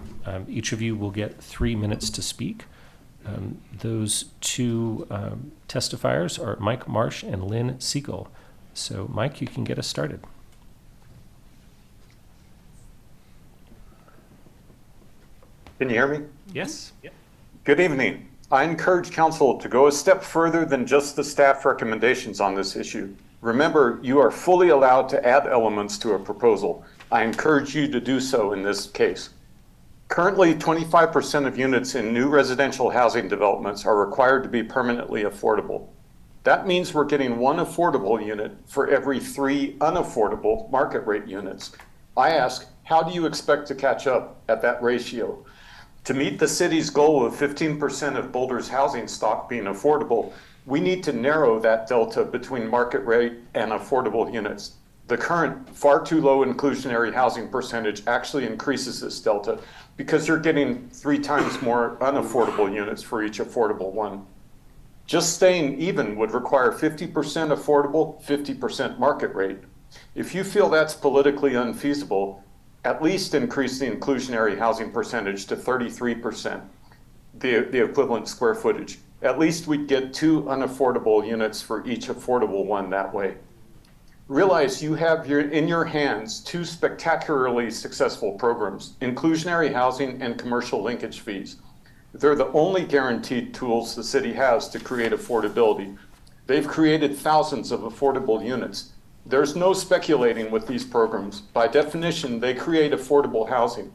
Each of you will get 3 minutes to speak. Those 2 testifiers are Mike Marsh and Lynn Siegel. So, Mike, you can get us started. Can you hear me? Yes. Yeah. Good evening. I encourage council to go a step further than just the staff recommendations on this issue. Remember, you are fully allowed to add elements to a proposal. I encourage you to do so in this case. Currently, 25% of units in new residential housing developments are required to be permanently affordable. That means we're getting 1 affordable unit for every 3 unaffordable market rate units. I ask, how do you expect to catch up at that ratio? To meet the city's goal of 15% of Boulder's housing stock being affordable, we need to narrow that delta between market rate and affordable units. The current far too low inclusionary housing percentage actually increases this delta because you're getting 3 times more unaffordable units for each affordable one. Just staying even would require 50% affordable, 50% market rate. If you feel that's politically unfeasible, at least increase the inclusionary housing percentage to 33%, the equivalent square footage. At least we'd get 2 unaffordable units for each affordable one that way. Realize you have in your hands 2 spectacularly successful programs, inclusionary housing and commercial linkage fees. They're the only guaranteed tools the city has to create affordability. They've created thousands of affordable units. There's no speculating with these programs. By definition, they create affordable housing,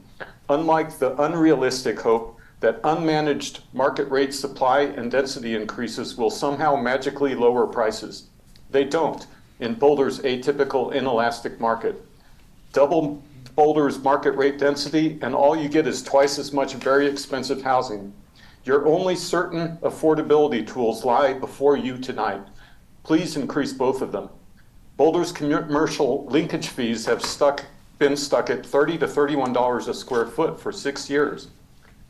unlike the unrealistic hope that unmanaged market rate supply and density increases will somehow magically lower prices. They don't in Boulder's atypical inelastic market. Double Boulder's market rate density, and all you get is twice as much very expensive housing. Your only certain affordability tools lie before you tonight. Please increase both of them. Boulder's commercial linkage fees have been stuck at $30 to $31 a square foot for 6 years.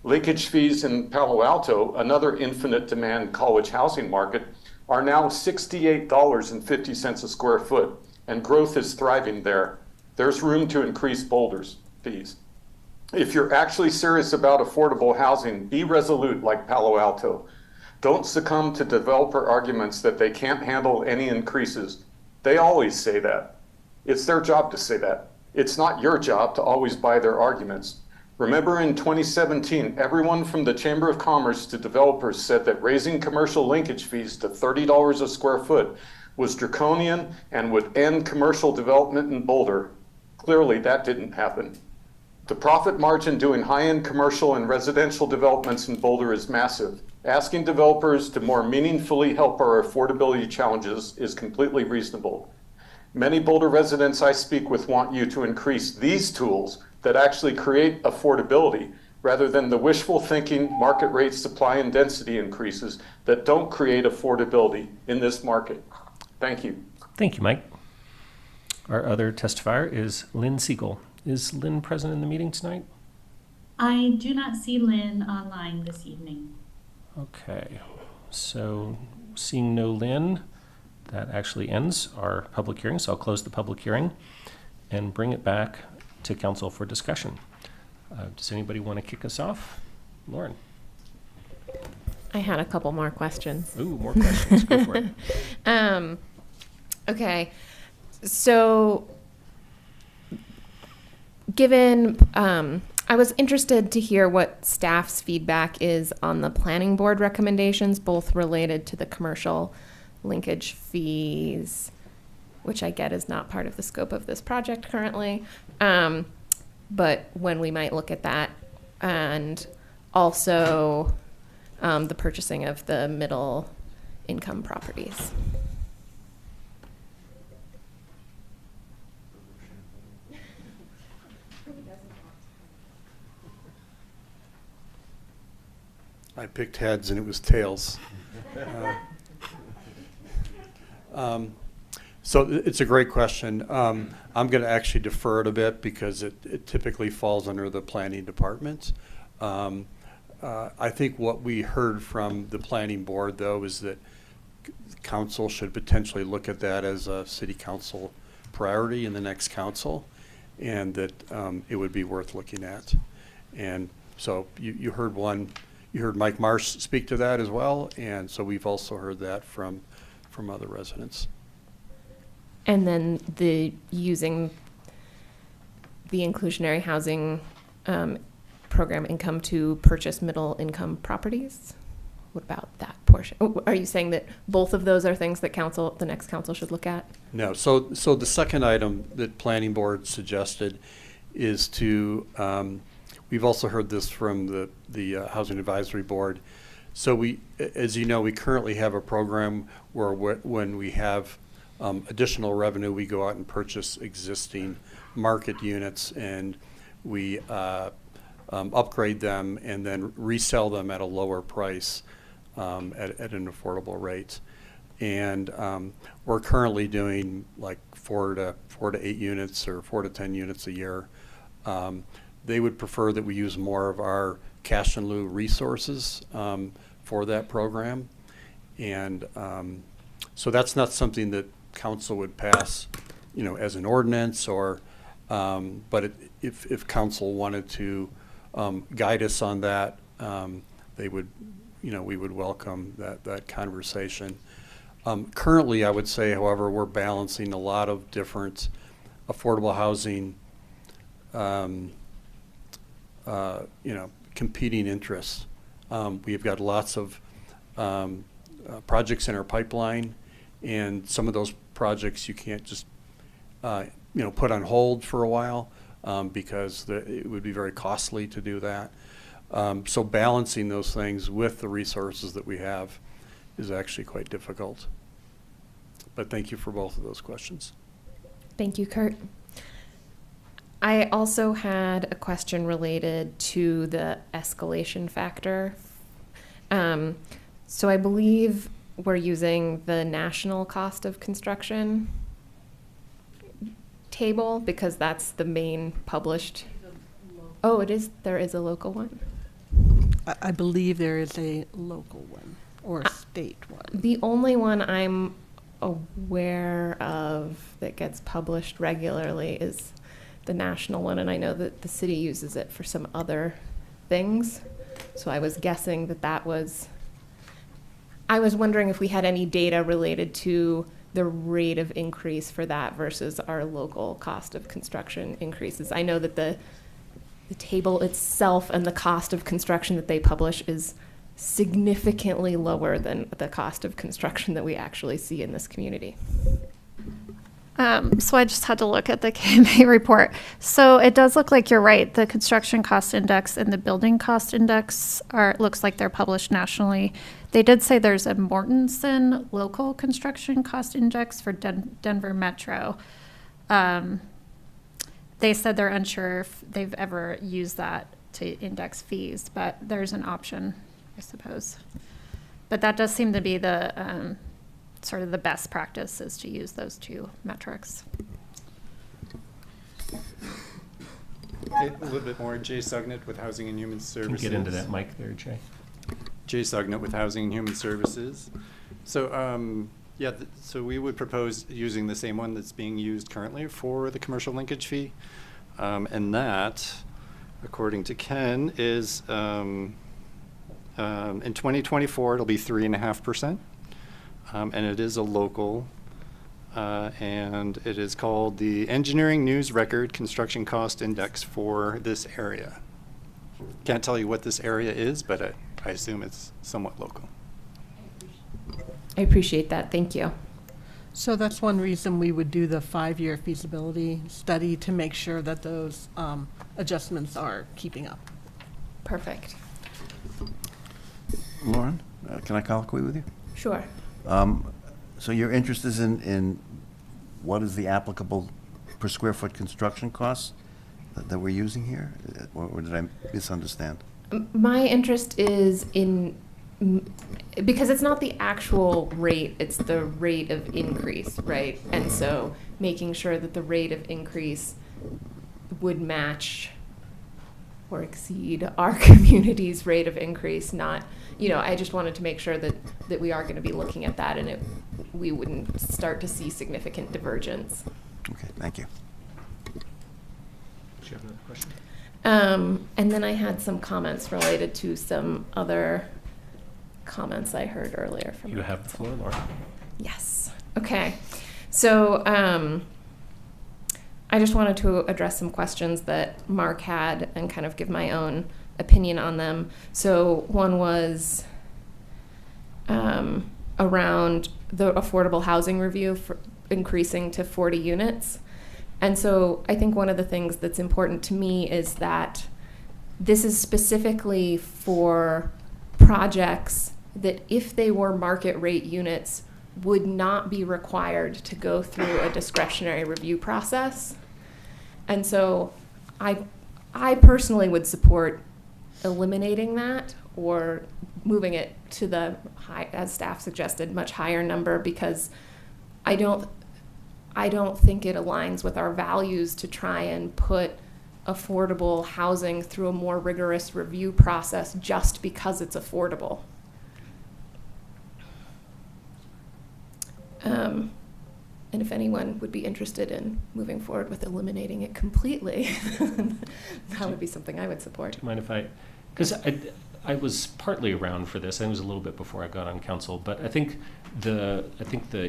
Linkage fees in Palo Alto, another infinite demand college housing market, are now $68.50 a square foot, and growth is thriving there. There's room to increase Boulder's fees. If you're actually serious about affordable housing, be resolute like Palo Alto. Don't succumb to developer arguments that they can't handle any increases. They always say that. It's their job to say that. It's not your job to always buy their arguments. Remember in 2017, everyone from the Chamber of Commerce to developers said that raising commercial linkage fees to $30 a square foot was draconian and would end commercial development in Boulder. Clearly, that didn't happen. The profit margin doing high-end commercial and residential developments in Boulder is massive. Asking developers to more meaningfully help our affordability challenges is completely reasonable. Many Boulder residents I speak with want you to increase these tools that actually create affordability rather than the wishful thinking market rate supply and density increases that don't create affordability in this market. Thank you. Thank you, Mike. Our other testifier is Lynn Siegel. Is Lynn present in the meeting tonight? I do not see Lynn online this evening. Okay, so seeing no Lynn, that actually ends our public hearing. So I'll close the public hearing and bring it back to council for discussion. Does anybody want to kick us off? Lauren. I had a couple more questions. Ooh, more questions. Go for it. Okay, so given, I was interested to hear what staff's feedback is on the planning board recommendations, both related to the commercial linkage fees, which I get is not part of the scope of this project currently, but when we might look at that, and also the purchasing of the middle income properties. I picked heads and it was tails. So it's a great question. I'm going to actually defer it a bit because it typically falls under the planning department. I think what we heard from the planning board, though, is that council should potentially look at that as a city council priority in the next council, and that it would be worth looking at. And so you heard one. You heard Mike Marsh speak to that as well, and so we've also heard that from other residents. And then using the inclusionary housing program income to purchase middle income properties? What about that portion? Are you saying that both of those are things that the next council should look at? No. So the second item that planning board suggested is to we've also heard this from the Housing Advisory Board. So as you know, we currently have a program where when we have additional revenue, we go out and purchase existing market units, and we upgrade them, and then resell them at a lower price at an affordable rate. And we're currently doing like 4 to 8 units or 4 to 10 units a year. They would prefer that we use more of our cash in lieu resources for that program. And so that's not something that council would pass, as an ordinance, or but if council wanted to guide us on that, they would, we would welcome that conversation. Currently, I would say, however, we're balancing a lot of different affordable housing, competing interests. We've got lots of projects in our pipeline, and some of those projects you can't just, put on hold for a while because it would be very costly to do that. So balancing those things with the resources that we have is actually quite difficult. But thank you for both of those questions. Thank you, Kurt. I also had a question related to the escalation factor. So I believe we're using the national cost of construction table because that's the main published. Oh, it is. There is a local one. I believe there is a local one or a state one. The only one I'm aware of that gets published regularly is the national one, and I know that the city uses it for some other things. So I was guessing that was, I was wondering if we had any data related to the rate of increase for that versus our local cost of construction increases. I know that the table itself and the cost of construction that they publish is significantly lower than the cost of construction that we actually see in this community. So I just had to look at the KMA report. So it does look like you're right. The construction cost index and the building cost index looks like they're published nationally. They did say there's a Mortensen local construction cost index for Denver Metro. They said they're unsure if they've ever used that to index fees, but there's an option, I suppose. But that does seem to be the sort of the best practice, is to use those two metrics. A little bit more. Jay Sugnett with Housing and Human Services. Can you get into that mic there, Jay? Jay Sugnett with Housing and Human Services. So so we would propose using the same one that's being used currently for the commercial linkage fee. And that, according to Ken, is in 2024, it'll be 3.5%. And it is a local, and it is called the Engineering News Record Construction Cost Index for this area. Can't tell you what this area is, but I assume it's somewhat local. I appreciate that. Thank you. So that's one reason we would do the 5-year feasibility study, to make sure that those adjustments are keeping up. Perfect. Lauren, can I colloquy with you? Sure. So your interest is in what is the applicable per square foot construction cost that we're using here? Or did I misunderstand? My interest is in, because it's not the actual rate, it's the rate of increase, right? And so making sure that the rate of increase would match or exceed our community's rate of increase, not, I just wanted to make sure that we are going to be looking at that, and we wouldn't start to see significant divergence. Okay, thank you. Do you have another question? And then I had some comments related to some other comments I heard earlier from you. Have the floor, Laura. Yes. Okay. So I just wanted to address some questions that Mark had and kind of give my own opinion on them. So one was around the affordable housing review for increasing to 40 units. And so I think one of the things that's important to me is that this is specifically for projects that, if they were market rate units, would not be required to go through a discretionary review process. And so I I personally would support eliminating that or moving it to the high, as staff suggested, much higher number, because I don't think it aligns with our values to try and put affordable housing through a more rigorous review process just because it's affordable. And if anyone would be interested in moving forward with eliminating it completely, that would be something I would support. Do you mind if because I was partly around for this. I was a little bit before I got on council, but I think the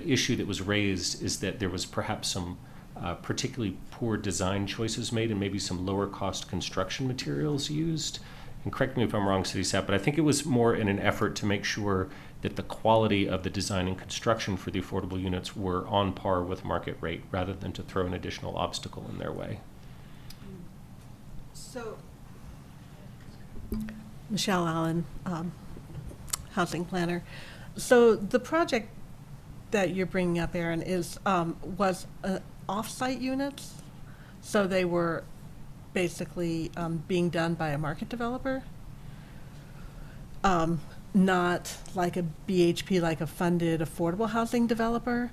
issue that was raised is that there was perhaps some particularly poor design choices made and maybe some lower cost construction materials used. And correct me if I'm wrong, City Staff, but I think it was more in an effort to make sure that the quality of the design and construction for the affordable units were on par with market rate rather than to throw an additional obstacle in their way. So, Michelle Allen, housing planner. So the project that you're bringing up, Aaron, was off-site units. So they were basically being done by a market developer, not like a BHP, like a funded affordable housing developer.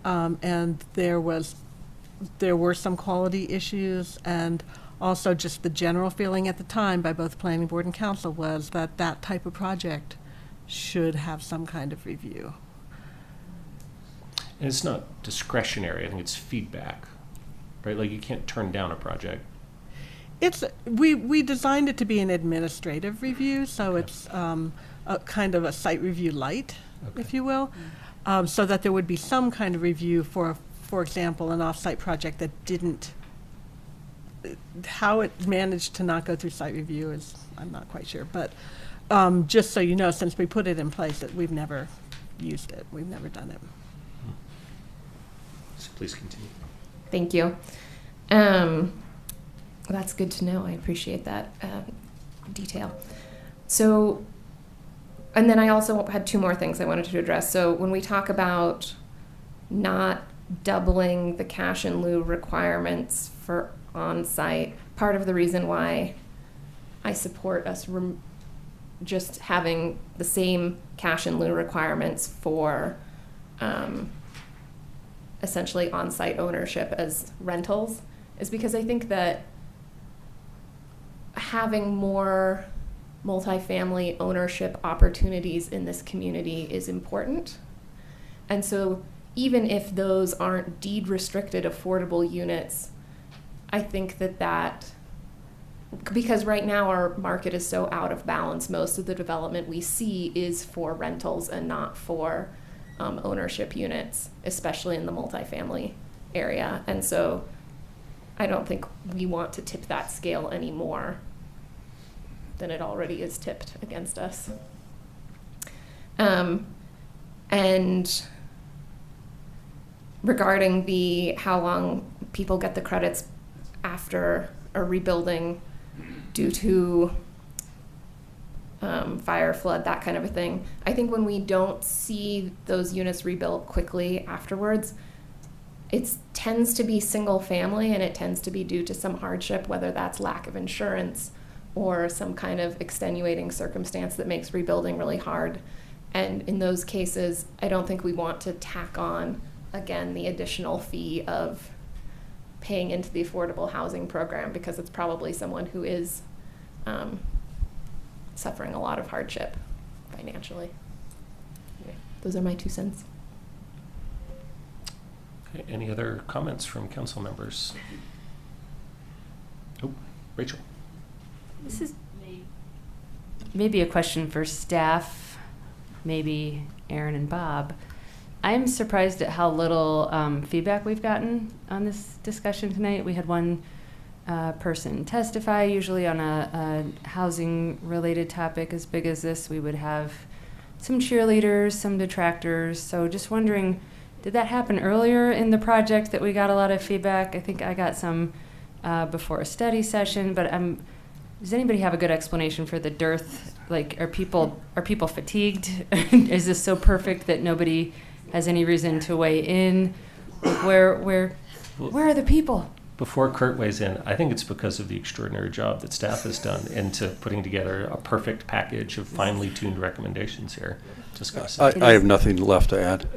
And there were some quality issues, and also just the general feeling at the time by both planning board and council was that that type of project should have some kind of review. And it's not discretionary. I think it's feedback, right? Like you can't turn down a project. We designed it to be an administrative review, so it's a kind of a site review light, if you will, so that there would be some kind of review for example, an off-site project that didn't. How it managed to not go through site review is, I'm not quite sure, but just so you know, since we put it in place, that we've never used it. We've never done it. So please continue. Thank you. That's good to know. I appreciate that detail. So, and then I also had two more things I wanted to address. So when we talk about not doubling the cash in lieu requirements for on-site, part of the reason why I support us just having the same cash in lieu requirements for essentially on-site ownership as rentals is because I think that having more multifamily ownership opportunities in this community is important. And so even if those aren't deed restricted affordable units, I think that because right now our market is so out of balance, most of the development we see is for rentals and not for ownership units, especially in the multifamily area. And so I don't think we want to tip that scale any more than it already is tipped against us. And regarding how long people get the credits after a rebuilding due to fire, flood, that kind of a thing, I think when we don't see those units rebuilt quickly afterwards, it tends to be single family, and it tends to be due to some hardship, whether that's lack of insurance or some kind of extenuating circumstance that makes rebuilding really hard. And in those cases, I don't think we want to tack on, again, the additional fee of paying into the affordable housing program, because it's probably someone who is suffering a lot of hardship financially. Anyway, those are my 2 cents. Okay, any other comments from council members? Oh, Rachel. This is maybe a question for staff, maybe Aaron and Bob. I'm surprised at how little feedback we've gotten on this discussion tonight. We had one person testify. Usually on a housing-related topic as big as this, we would have some cheerleaders, some detractors. So just wondering, did that happen earlier in the project that we got a lot of feedback? I think I got some before a study session, but does anybody have a good explanation for the dearth? Like, are people fatigued? Is this so perfect that nobody has any reason to weigh in? Where are the people? before Kurt weighs in, I think it's because of the extraordinary job that staff has done into putting together a perfect package of finely tuned recommendations here. Just gotta say. I have nothing left to add.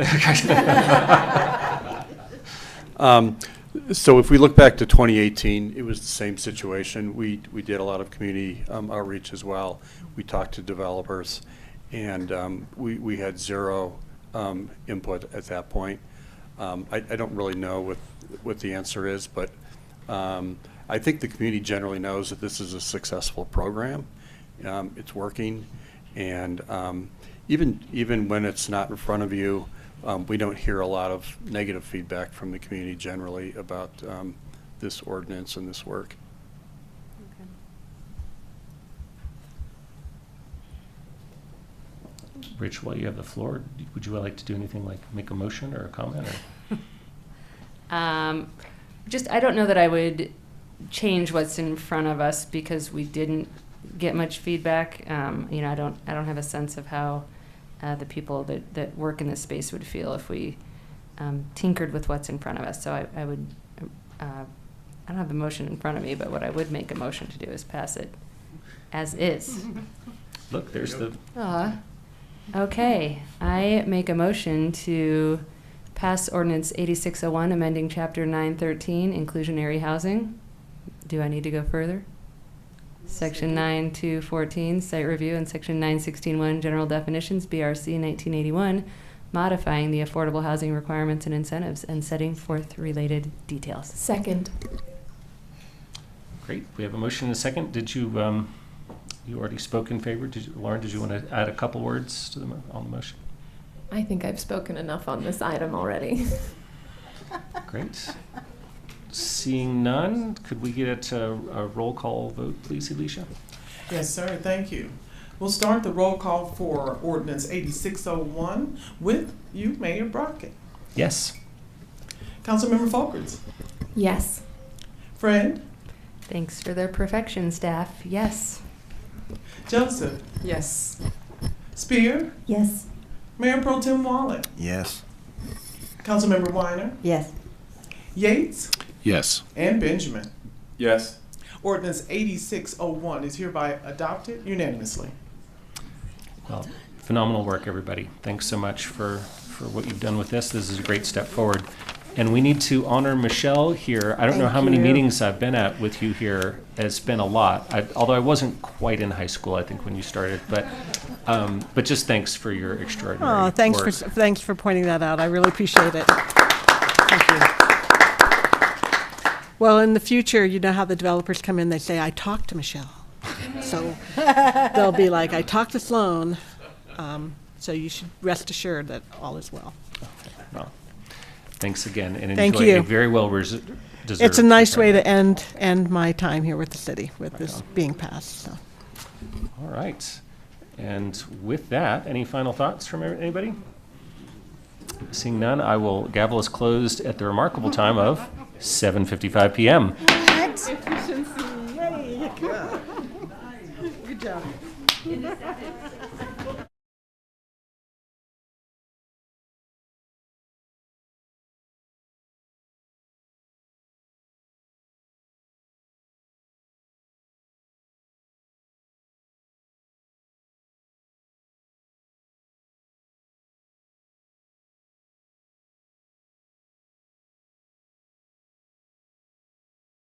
So if we look back to 2018, it was the same situation. We did a lot of community outreach as well. We talked to developers, and we had zero input at that point. I don't really know what the answer is, but I think the community generally knows that this is a successful program. It's working, and even when it's not in front of you, we don't hear a lot of negative feedback from the community generally about this ordinance and this work. Rich, while you have the floor, would you like to do anything like make a motion or a comment? Or? I don't know that I would change what's in front of us because we didn't get much feedback. I don't have a sense of how the people that work in this space would feel if we tinkered with what's in front of us. So I would, I don't have the motion in front of me, but what I would make a motion to do is pass it as is. Look, there's the... Okay, I make a motion to pass Ordinance 8601, amending Chapter 913, inclusionary housing. Do I need to go further? Section 9.2.14, site review, and Section 9.16.1, general definitions, BRC 1981, modifying the affordable housing requirements and incentives and setting forth related details. Second. Great. We have a motion and a second. Did you... You already spoke in favor. Lauren, did you want to add a couple words to on the motion? I think I've spoken enough on this item already. Great. Seeing none, could we get a roll call vote, please, Alicia? Yes, sir. Thank you. We'll start the roll call for Ordinance 8601 with you, Mayor Brockett. Yes. Councilmember Folkerts. Yes. Friend. Thanks for their perfection, staff. Yes. Joseph. Yes. Spear. Yes. Mayor Pro Tem Wallet. Yes. Councilmember Weiner. Yes. Yates. Yes. And Benjamin. Yes. Ordinance 8601 is hereby adopted unanimously. Well, phenomenal work, everybody. Thanks so much for what you've done with this. This is a great step forward. And we need to honor Michelle here. I don't know how many meetings I've been at with you here. It's been a lot. Although I wasn't quite in high school, I think, when you started. But just thanks for your extraordinary work. Thanks for pointing that out. I really appreciate it. Thank you. Well, in the future, you know how the developers come in, they say, I talked to Michelle. So they'll be like, I talked to Sloan. So you should rest assured that all is well. Well, thanks again, and Thank enjoy you. a very well-deserved. It's a nice way to end my time here with the city, with this being passed. So. All right. And with that, any final thoughts from anybody? Seeing none, I will gavel us closed at the remarkable time of 7:55 p.m. Efficiency. Yay. Good job.